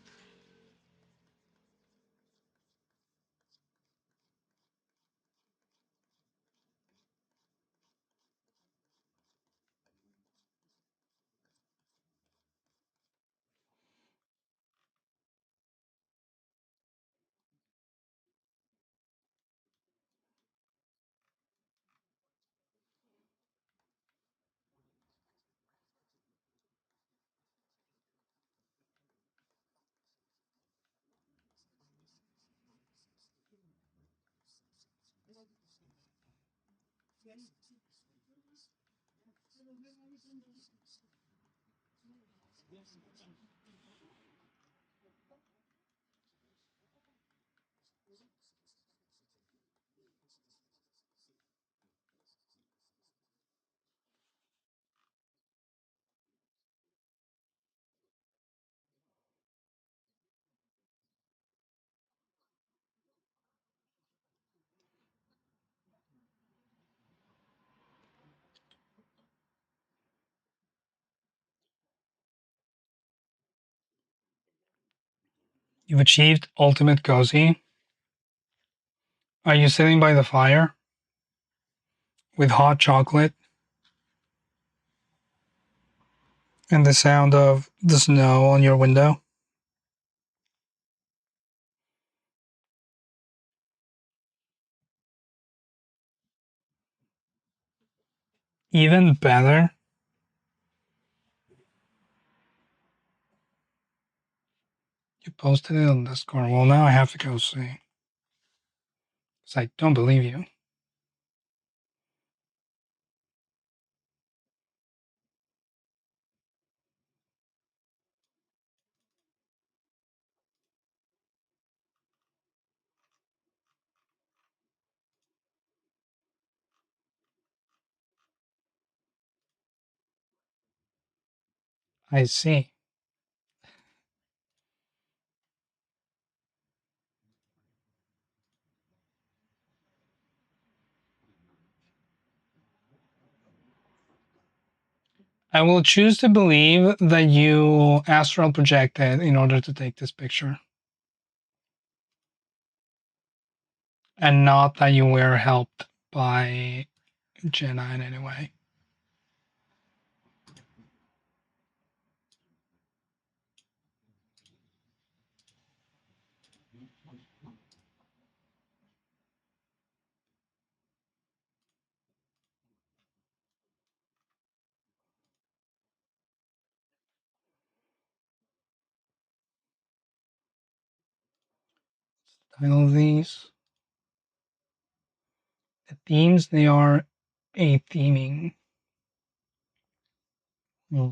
You've achieved ultimate cozy. Are you sitting by the fire with hot chocolate and the sound of the snow on your window? Even better, you posted it on Discord. Well, now I have to go see. Because I don't believe you. I see. I will choose to believe that you astral projected in order to take this picture, and not that you were helped by Jenna in any way. Title of these. The themes, they are a theming. Hmm.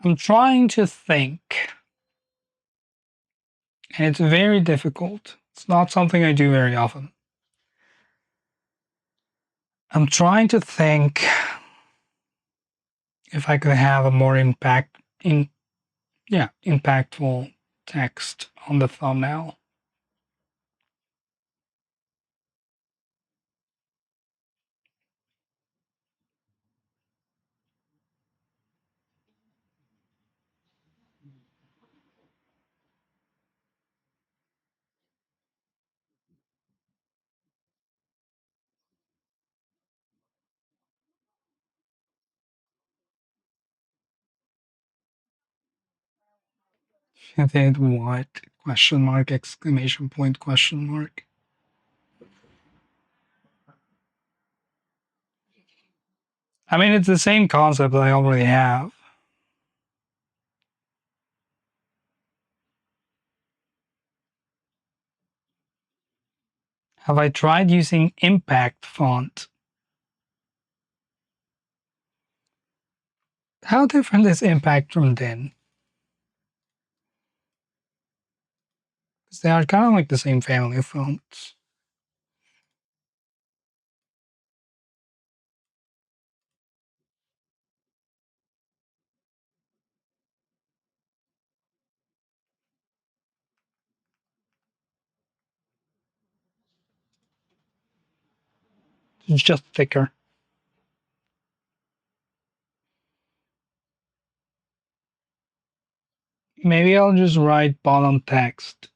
I'm trying to think, and it's very difficult. It's not something I do very often. I'm trying to think if I could have a more impactful text on the thumbnail. Did what? Question mark, exclamation point, question mark. I mean, it's the same concept that I already have. Have I tried using impact font? How different is impact from din? Because they are kind of like the same family of fonts. It's just thicker. Maybe I'll just write bottom text.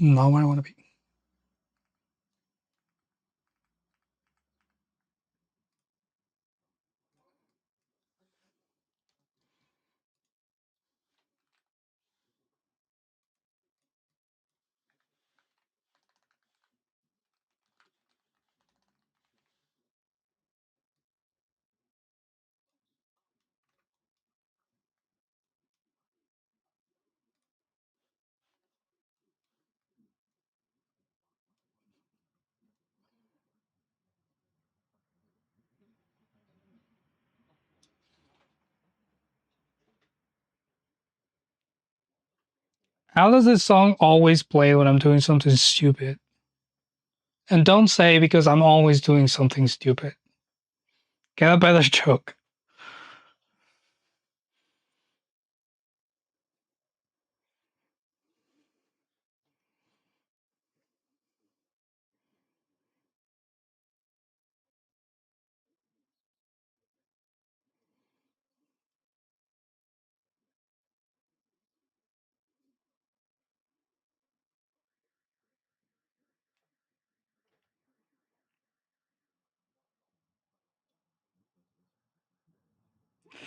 Not where I want to be. How does this song always play when I'm doing something stupid? And don't say because I'm always doing something stupid. Get a better joke.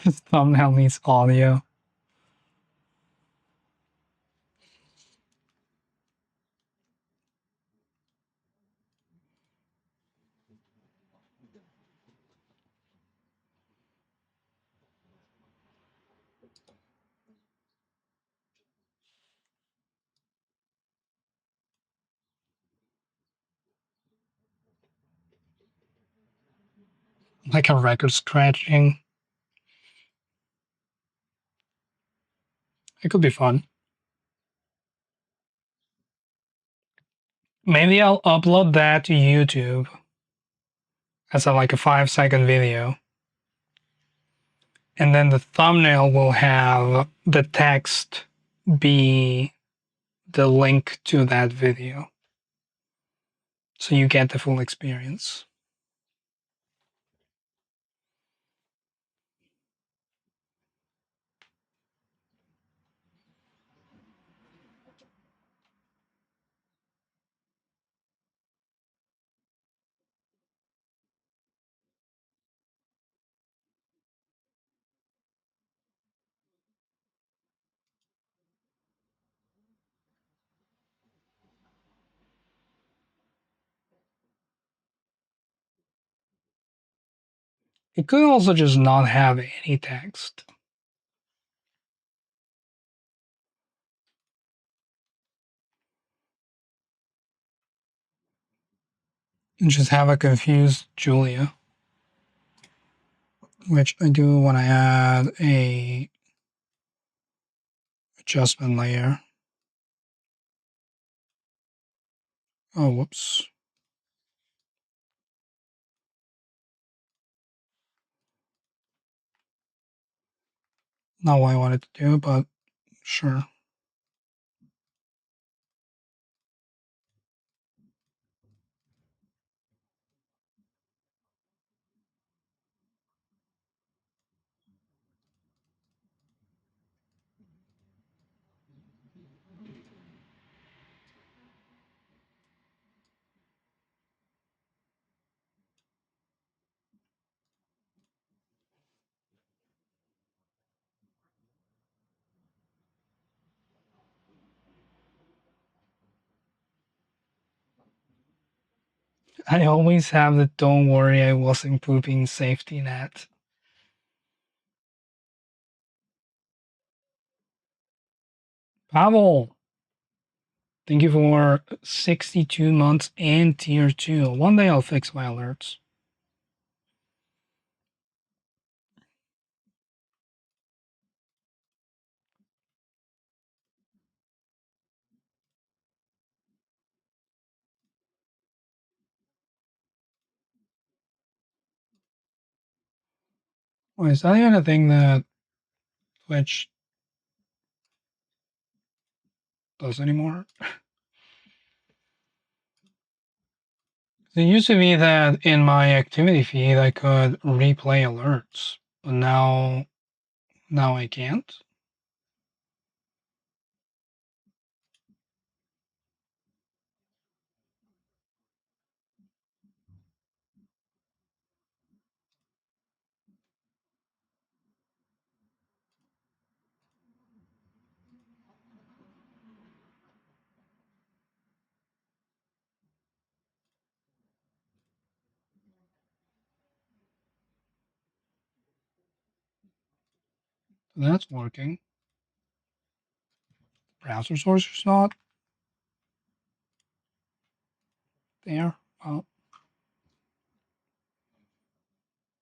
This thumbnail needs audio. Like a record scratching. It could be fun. Maybe I'll upload that to YouTube as like a 5-second video. And then the thumbnail will have the text be the link to that video. So you get the full experience. It could also just not have any text. And just have a confused Julia. which I do when I add a adjustment layer. Oh, whoops. Not what I wanted to do, but sure. I always have the don't worry, I wasn't pooping safety net. Pavel, thank you for 62 months and tier 2. One day I'll fix my alerts. Wait, is that even a thing that Twitch does anymore? It used to be that in my activity feed I could replay alerts, but now I can't. That's working. Browser source is not there. Well,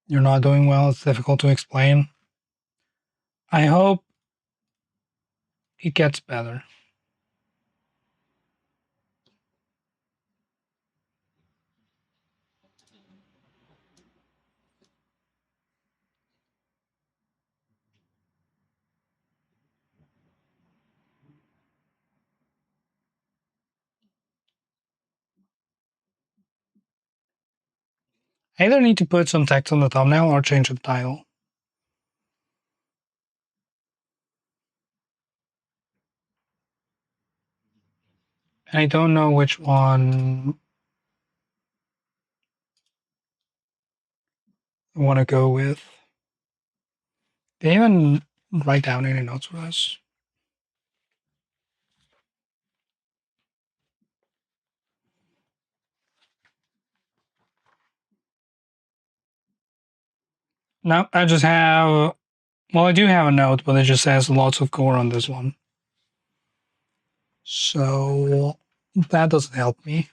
you're not doing well. It's difficult to explain. I hope it gets better. I either need to put some text on the thumbnail or change the title. I don't know which one I want to go with. They even write down any notes for this. No, I just have, well, I do have a note, but it just says lots of core on this one. So that doesn't help me.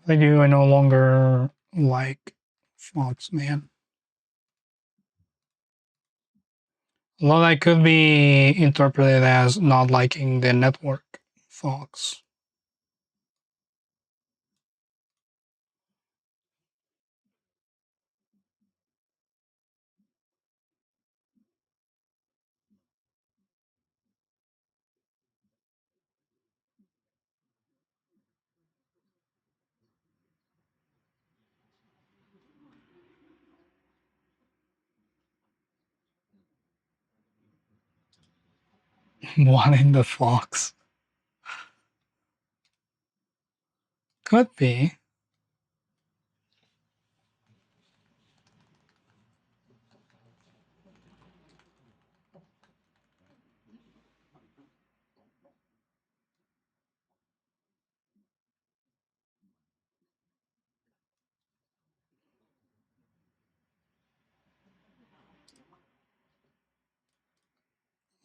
If I do, I no longer like Fox, man. Well, that could be interpreted as not liking the network Fox. Wanting the Fox. Could be.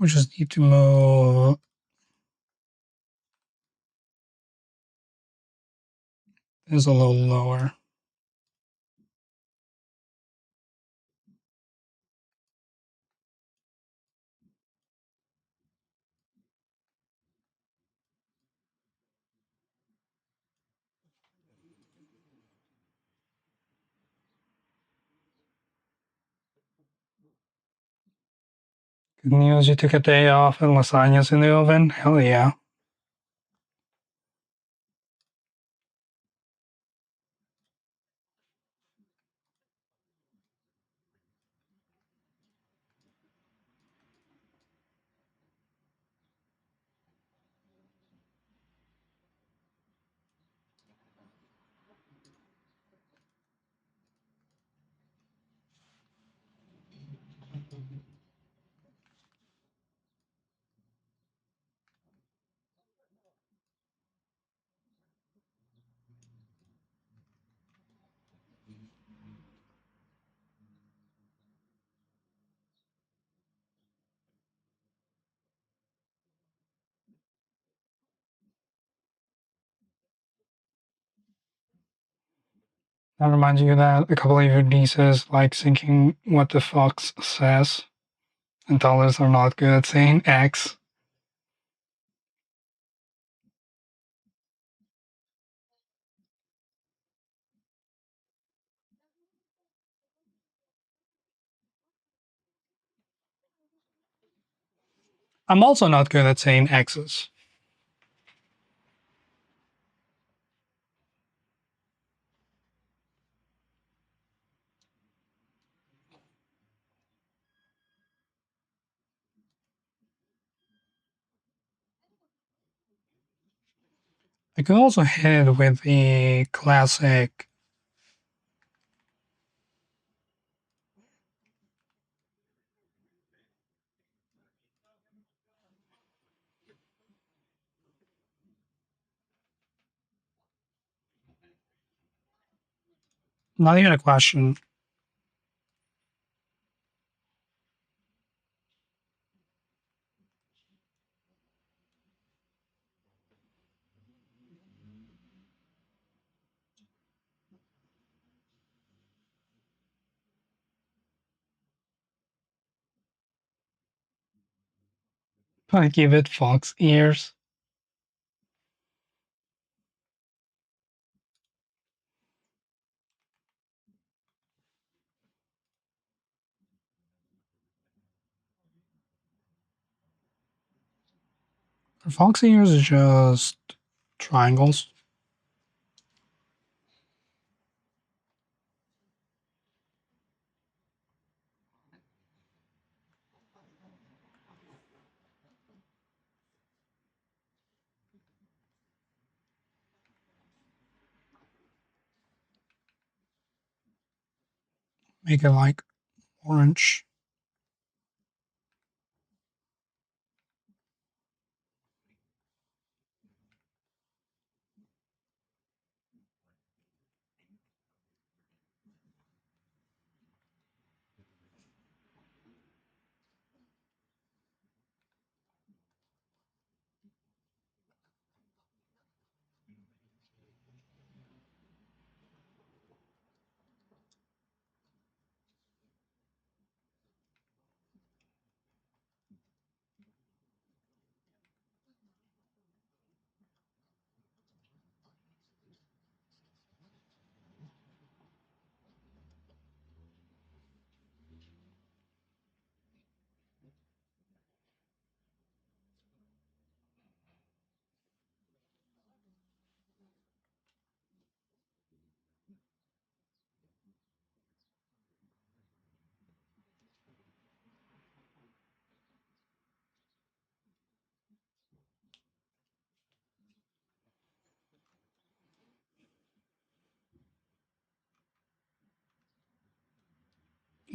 We just need to move this a little lower. Good news, you took a day off and lasagna's in the oven? Hell yeah. That reminds you that a couple of your nieces like thinking what the fox says, and toddlers are not good at saying X. I'm also not good at saying X's. I could also hit with the classic not even a question. I give it fox ears. Fox ears is just triangles. Make it like orange.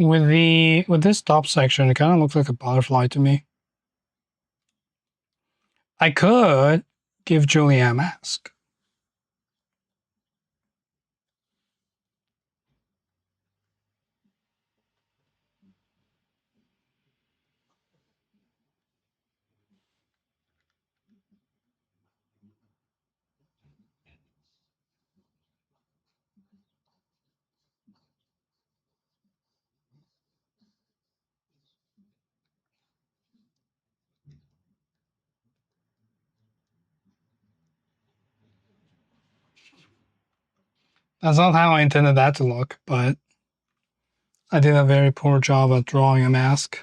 With this top section, it kind of looks like a butterfly to me. I could give Julia a mask. That's not how I intended that to look, but I did a very poor job at drawing a mask.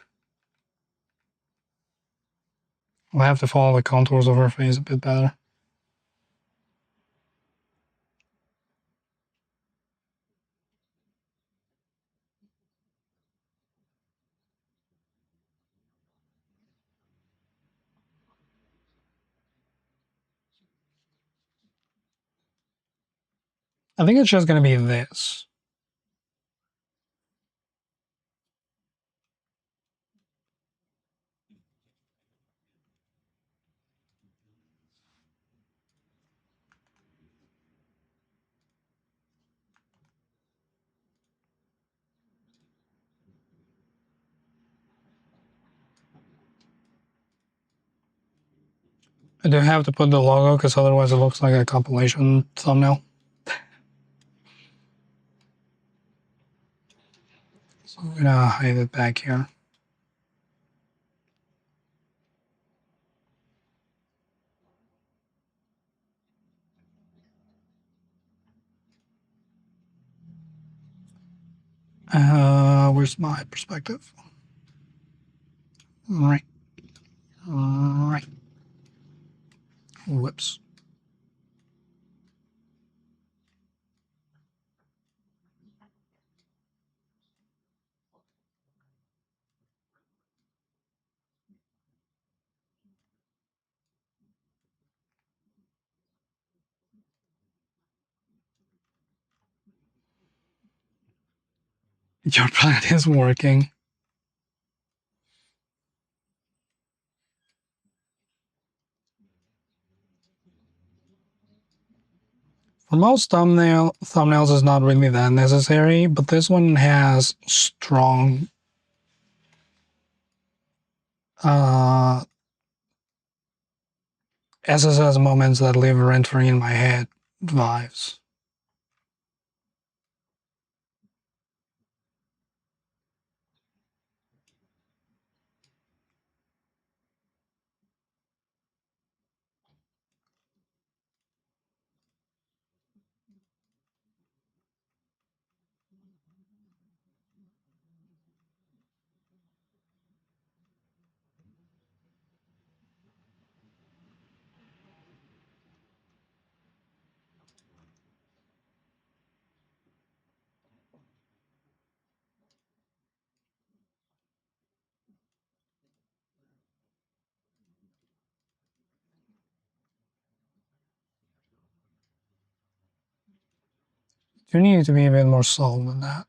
I'll have to follow the contours of her face a bit better. I think it's just going to be this. I do have to put the logo because otherwise it looks like a compilation thumbnail. So I'm gonna hide it back here. Where's my perspective? Right. Right. Whoops. Your plan is working. For most thumbnails is not really that necessary, but this one has strong SSS moments that live rent free in my head vibes. You need to be a bit more subtle than that.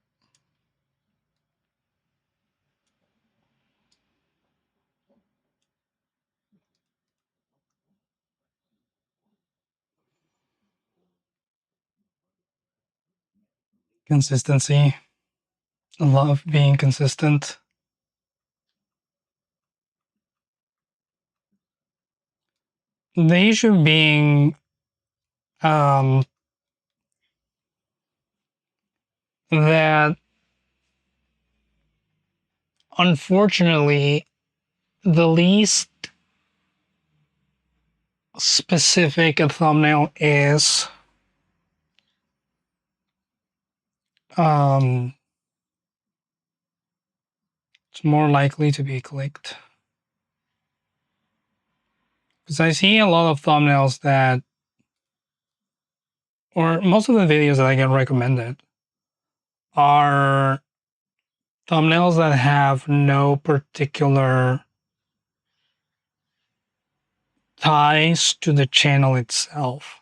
Consistency. I love being consistent. The issue being um, that unfortunately the least specific a thumbnail is, um, it's more likely to be clicked. Because I see a lot of thumbnails that, or most of the videos that I get recommended are thumbnails that have no particular ties to the channel itself.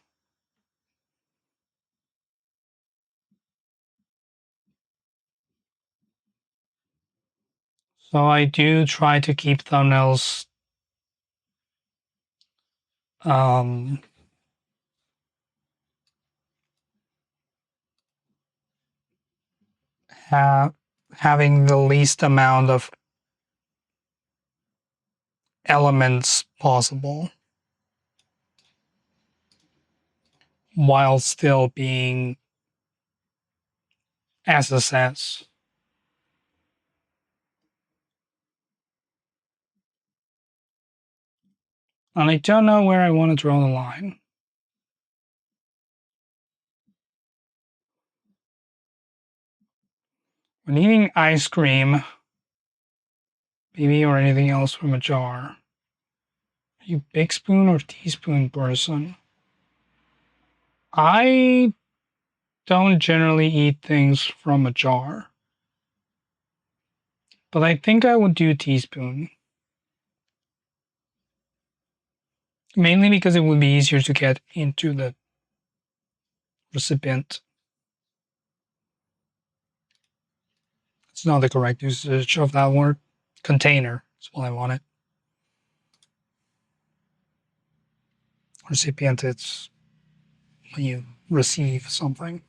So I do try to keep thumbnails um, having the least amount of elements possible while still being SSS. And I don't know where I want to draw the line. When eating ice cream, maybe or anything else from a jar, are you big spoon or teaspoon person? I don't generally eat things from a jar, but I think I would do teaspoon. Mainly because it would be easier to get into the recipient. It's not the correct usage of that word. Container is what I wanted. Recipient, it's when you receive something.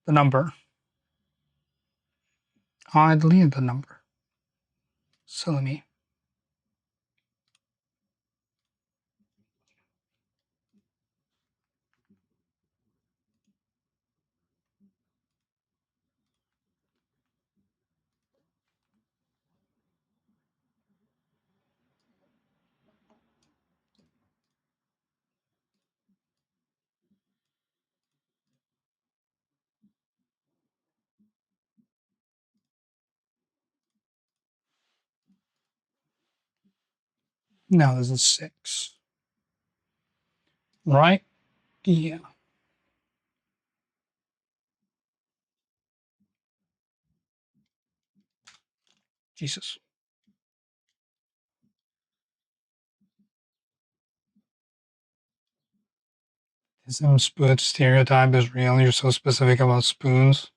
The number. I deleted the number. Silly me. Now this is 6. Right? Yeah. Jesus. Some spoon stereotype is real. You're so specific about spoons.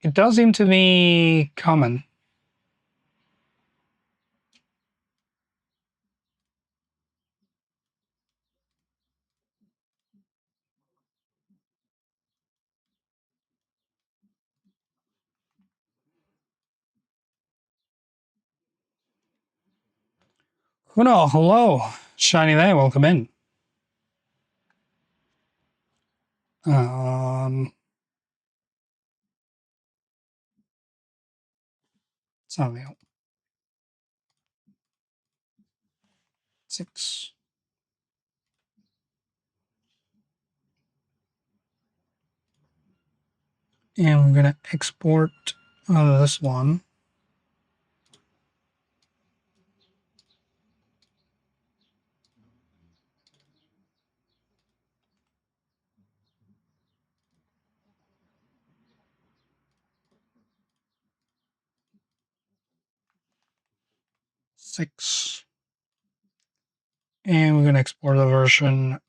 It does seem to be common. Kuno, hello. Shiny day, welcome in. Something else. 6. And we're gonna export this one. Six. And we're gonna export a version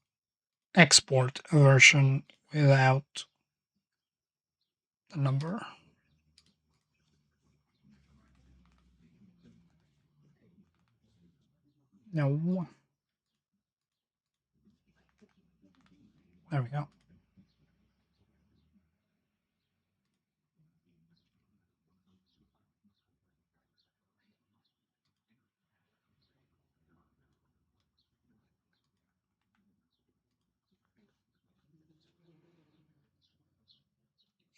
without the number. No. There we go.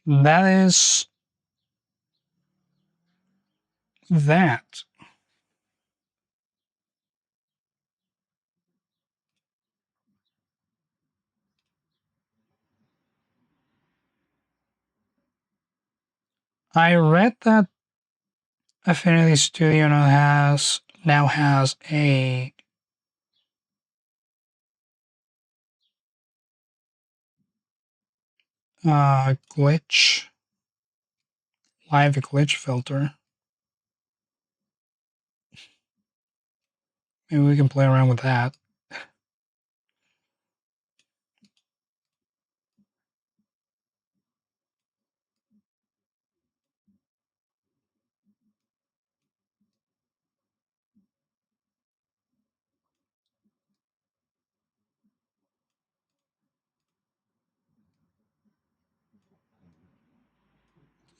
That is that. I read that Affinity Studio now has a glitch, live glitch filter. Maybe we can play around with that.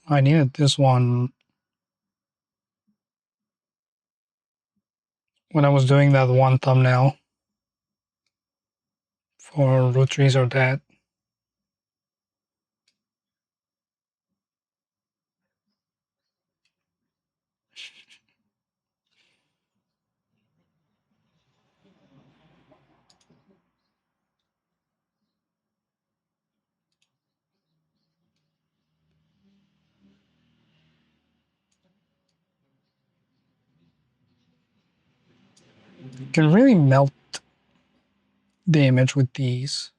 I needed this one when I was doing that one thumbnail for root trees are dead. You can really melt the image with these.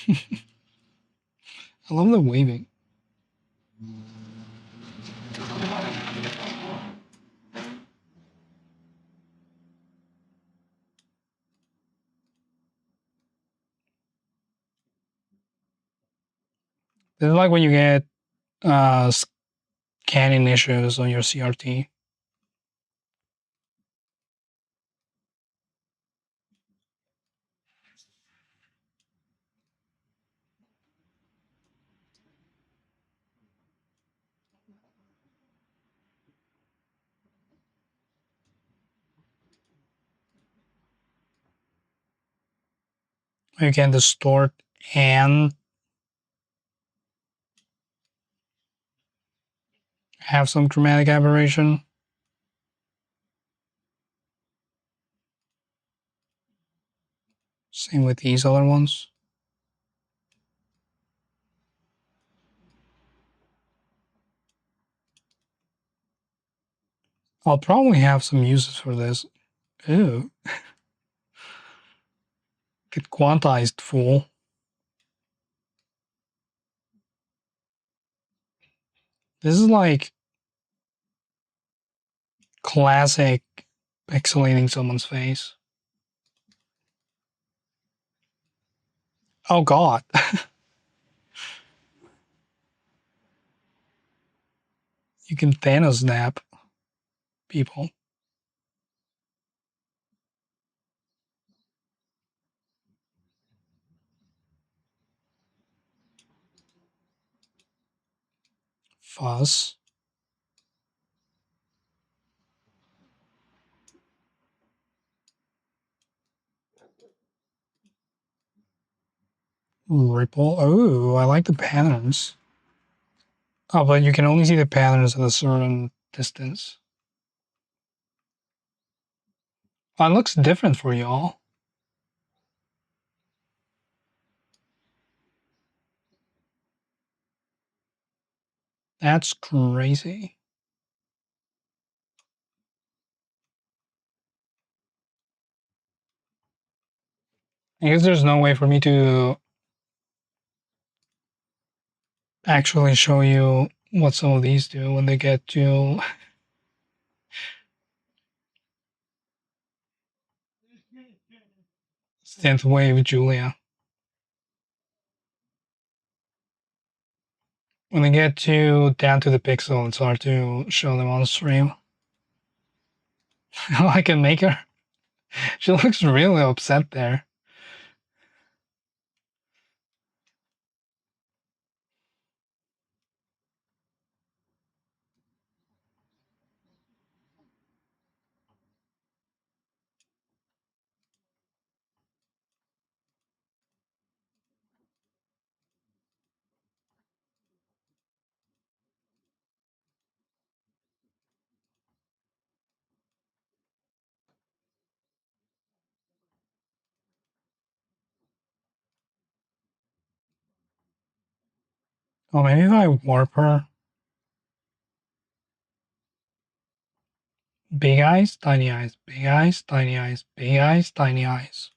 I love the waving. This is like when you get scanning issues on your CRT. You can distort and have some chromatic aberration. Same with these other ones. I'll probably have some uses for this. Ew. Get quantized, fool. This is like classic pixelating someone's face. Oh god. You can Thanos snap people. Fuzz. Ripple. Oh, I like the patterns. Oh, but you can only see the patterns at a certain distance. Oh, it looks different for y'all. That's crazy. I guess there's no way for me to actually show you what some of these do when they get to synth wave Julia. When they get to down to the pixel, it's hard to show them on stream. I can make her. She looks really upset there. Oh, maybe if I warp her. Big eyes, tiny eyes, big eyes, tiny eyes, big eyes, tiny eyes.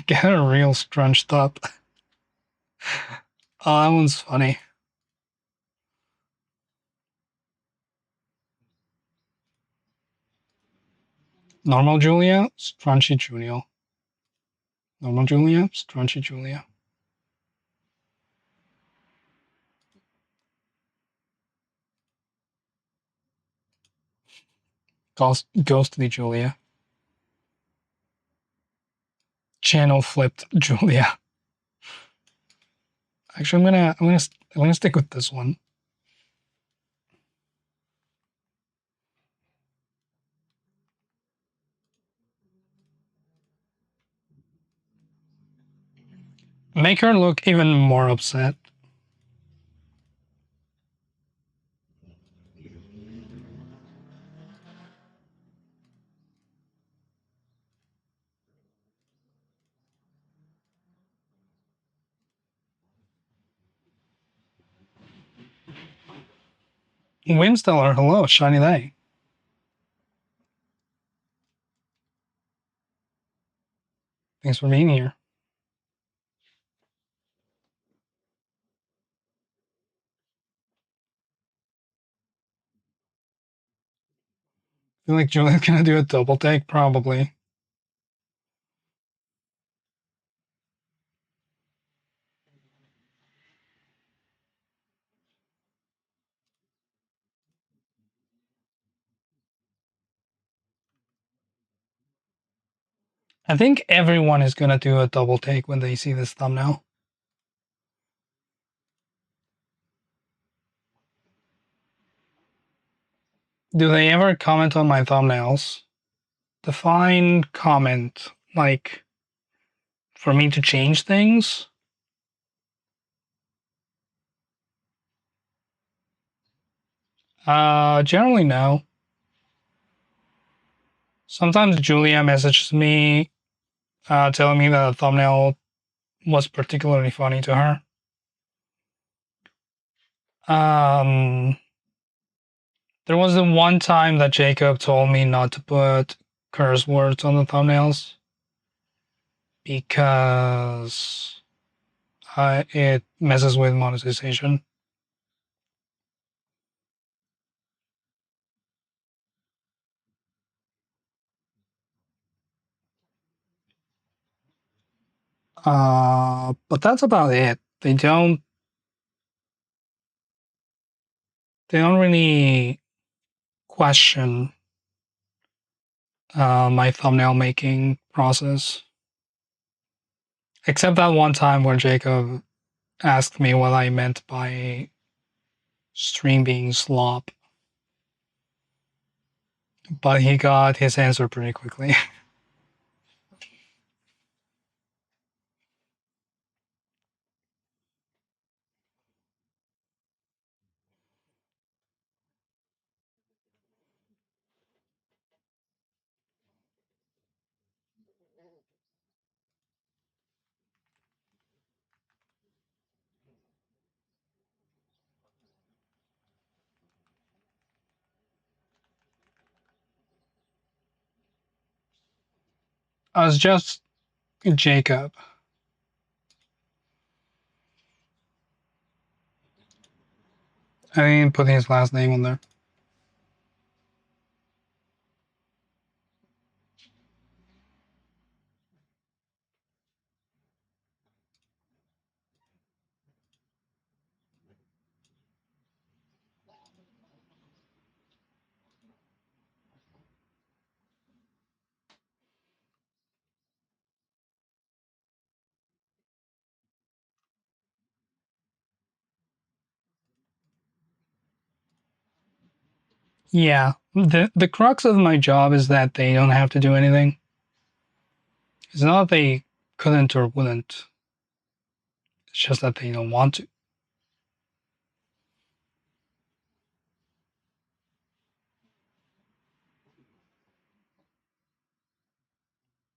Get her real scrunched up. Oh, that one's funny. Normal Julia, scrunchy Julia. Normal Julia, scrunchy Julia. Ghostly Julia. Channel flipped Julia. Actually, I'm gonna stick with this one. Make her look even more upset. Windstellar, hello, shiny day. Thanks for being here. I feel like Julia's gonna do a double take, probably. I think everyone is gonna do a double take when they see this thumbnail. Do they ever comment on my thumbnails? Define comment, like, for me to change things? Generally no. Sometimes Julia messages me telling me that the thumbnail was particularly funny to her. There was the one time that Jacob told me not to put curse words on the thumbnails because it messes with monetization. But that's about it. They don't really question my thumbnail making process. Except that one time where Jacob asked me what I meant by stream being slop. But he got his answer pretty quickly. I was just Jacob. I didn't put his last name on there. Yeah, the crux of my job is that they don't have to do anything. It's not that they couldn't or wouldn't. It's just that they don't want to.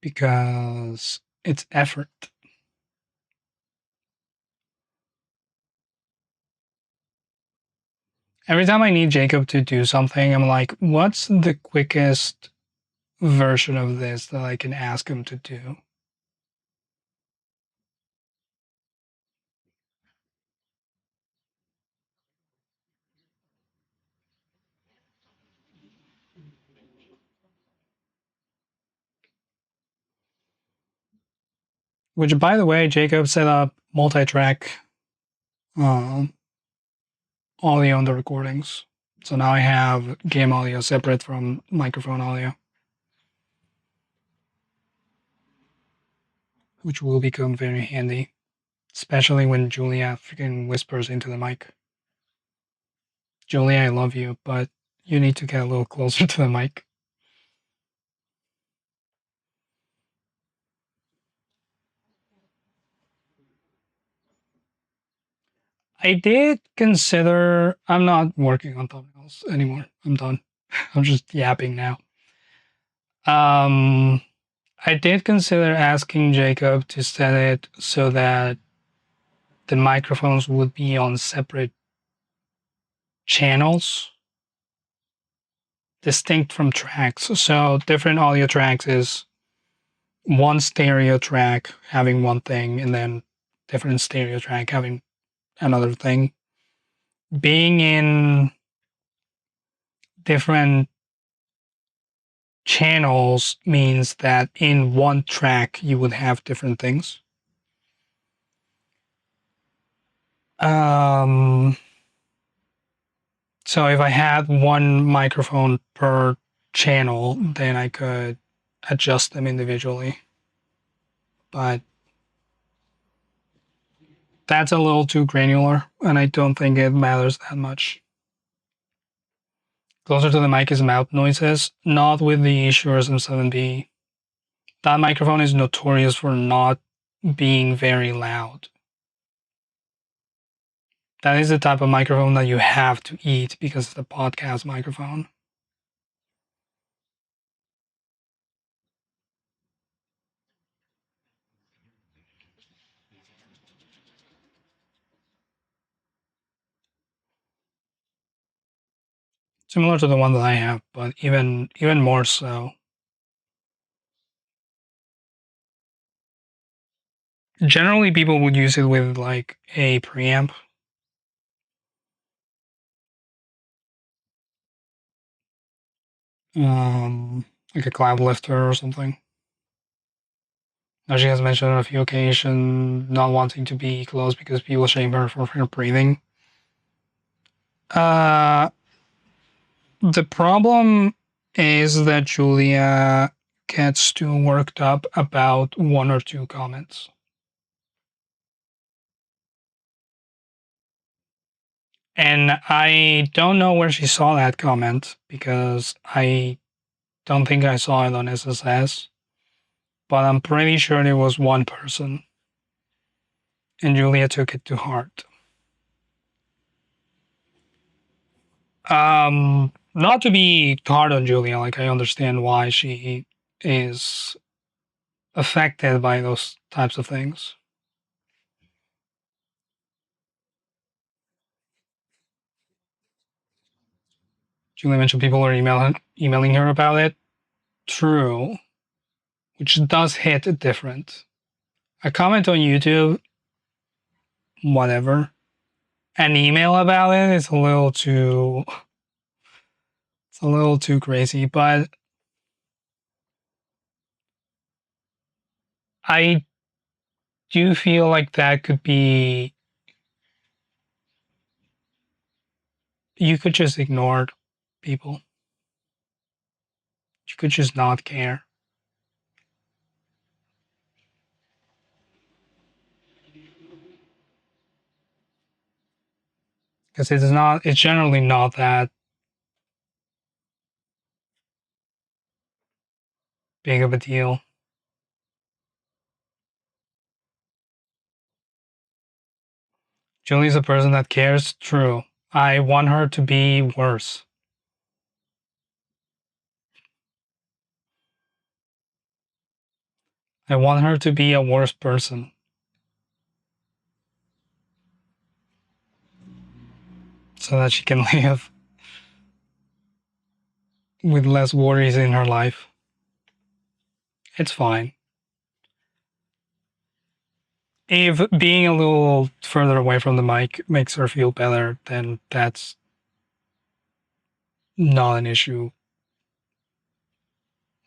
Because it's effort. Every time I need Jacob to do something, I'm like, what's the quickest version of this that I can ask him to do? Which, by the way, Jacob set up multi-track audio on the recordings. So now I have game audio separate from microphone audio, which will become very handy, especially when Julia freaking whispers into the mic. Julia, I love you, but you need to get a little closer to the mic. I did consider. I'm not working on thumbnails anymore. I'm done. I'm just yapping now. Um, I did consider asking Jacob to set it so that the microphones would be on separate channels, distinct from tracks. So different audio tracks is one stereo track having one thing, and then different stereo track having another thing. Being in different channels means that in one track you would have different things. Um, so if I had one microphone per channel, then I could adjust them individually. But that's a little too granular, and I don't think it matters that much. Closer to the mic is mouth noises, not with the Shure SM7B. That microphone is notorious for not being very loud. That is the type of microphone that you have to eat because it's a podcast microphone. Similar to the one that I have, but even more so. Generally, people would use it with like a preamp. Like a cloud lifter or something. Now she has mentioned on a few occasions not wanting to be close because people shame her for her breathing. Uh, the problem is that Julia gets too worked up about one or two comments. And I don't know where she saw that comment because I don't think I saw it on SSS, but I'm pretty sure there was one person, and Julia took it to heart. Not to be hard on Julia, like I understand why she is affected by those types of things. Julia mentioned people are emailing her about it. True, which does hit different. A comment on YouTube, whatever. An email about it is a little too crazy, but I do feel like that could be you could just ignore people. You could just not care. Because it's generally not that big of a deal. Julie's a person that cares, true. I want her to be worse. I want her to be a worse person. So that she can live with less worries in her life. It's fine. If being a little further away from the mic makes her feel better, then that's not an issue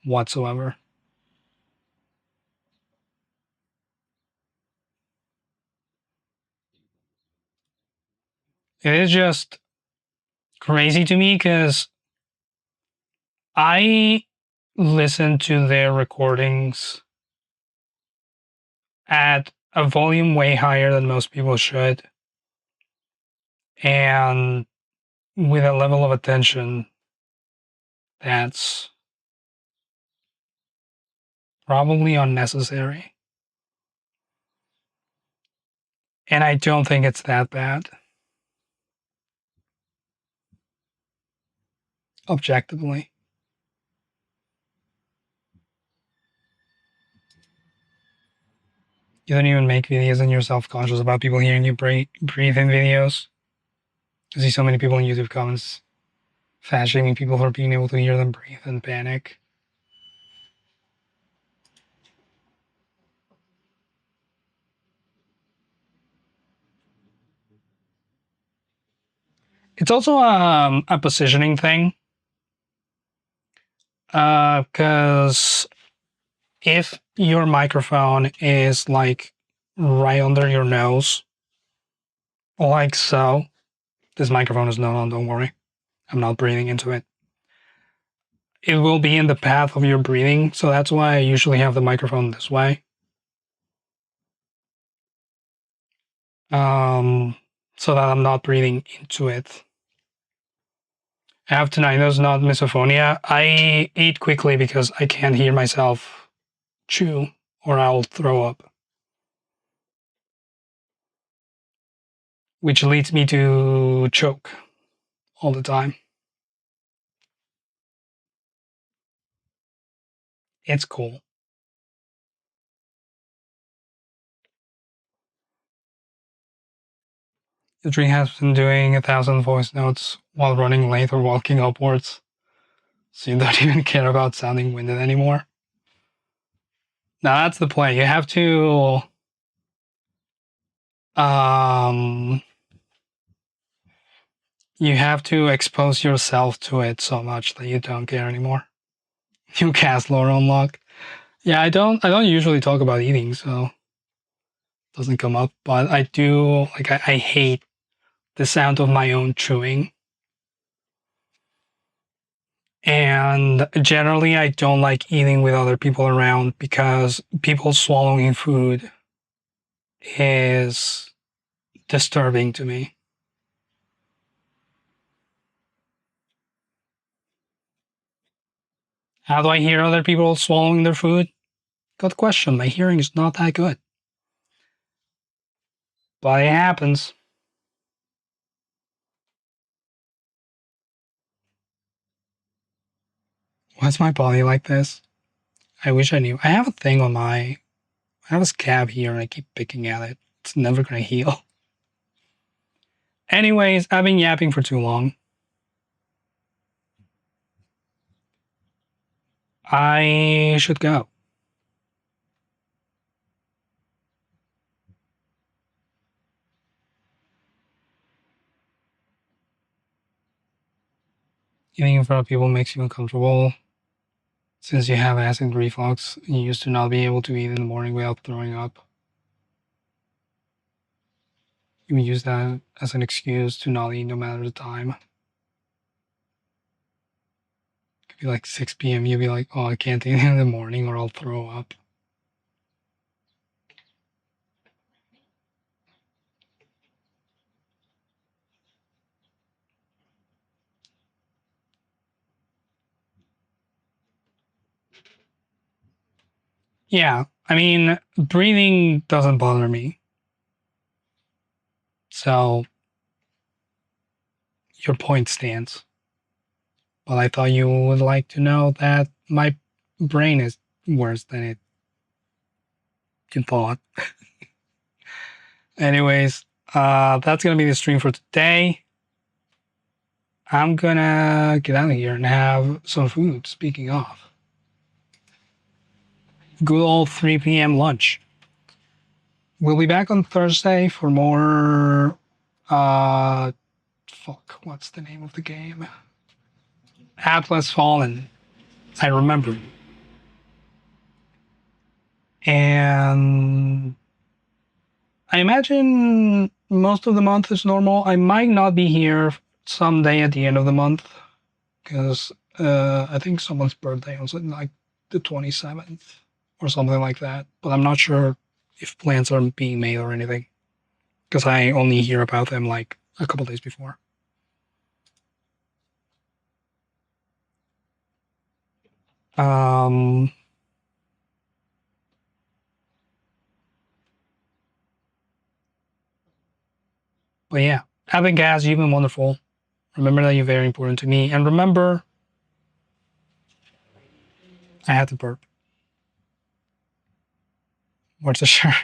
whatsoever. It is just crazy to me because I listen to their recordings at a volume way higher than most people should, and with a level of attention that's probably unnecessary. And I don't think it's that bad, objectively. You don't even make videos and you're self conscious about people hearing you breathe in videos. I see so many people in YouTube comments fat shaming people for being able to hear them breathe and panic. It's also a positioning thing. Because if your microphone is like right under your nose, like so, this microphone is not on, don't worry. I'm not breathing into it. It will be in the path of your breathing, so that's why I usually have the microphone this way. So that I'm not breathing into it. I have tinnitus, not misophonia. I eat quickly because I can't hear myself chew or I'll throw up, which leads me to choke all the time. It's cool. The tree has been doing 1,000 voice notes while running late or walking upwards, so you don't even care about sounding winded anymore. Now that's the play. You have to expose yourself to it so much that you don't care anymore. You cast lore unlock. Yeah, I don't usually talk about eating, so it doesn't come up. But I do like I hate the sound of my own chewing. And generally I don't like eating with other people around because people swallowing food is disturbing to me. How do I hear other people swallowing their food? Good question. My hearing is not that good. But it happens. Why's my body like this? I wish I knew. I have a thing on I have a scab here and I keep picking at it. It's never gonna heal. Anyways, I've been yapping for too long. I should go. Eating in front of people makes you uncomfortable. Since you have acid reflux, you used to not be able to eat in the morning without throwing up. You use that as an excuse to not eat no matter the time. It could be like 6 p.m. You'll be like, oh, I can't eat in the morning or I'll throw up. Yeah, I mean, breathing doesn't bother me. So your point stands. But I thought you would like to know that my brain is worse than it you thought. Anyways, that's gonna be the stream for today. I'm gonna get out of here and have some food. Speaking of, good old 3 p.m. lunch. We'll be back on Thursday for more. What's the name of the game? Atlas Fallen. I remember. And I imagine most of the month is normal. I might not be here someday at the end of the month, because I think someone's birthday was like the 27th or something like that. But I'm not sure if plans are being made or anything, because I only hear about them like a couple days before. Um, but yeah, I think Khaz, you've been wonderful. Remember that you're very important to me, and remember, I had to burp. What's the shirt?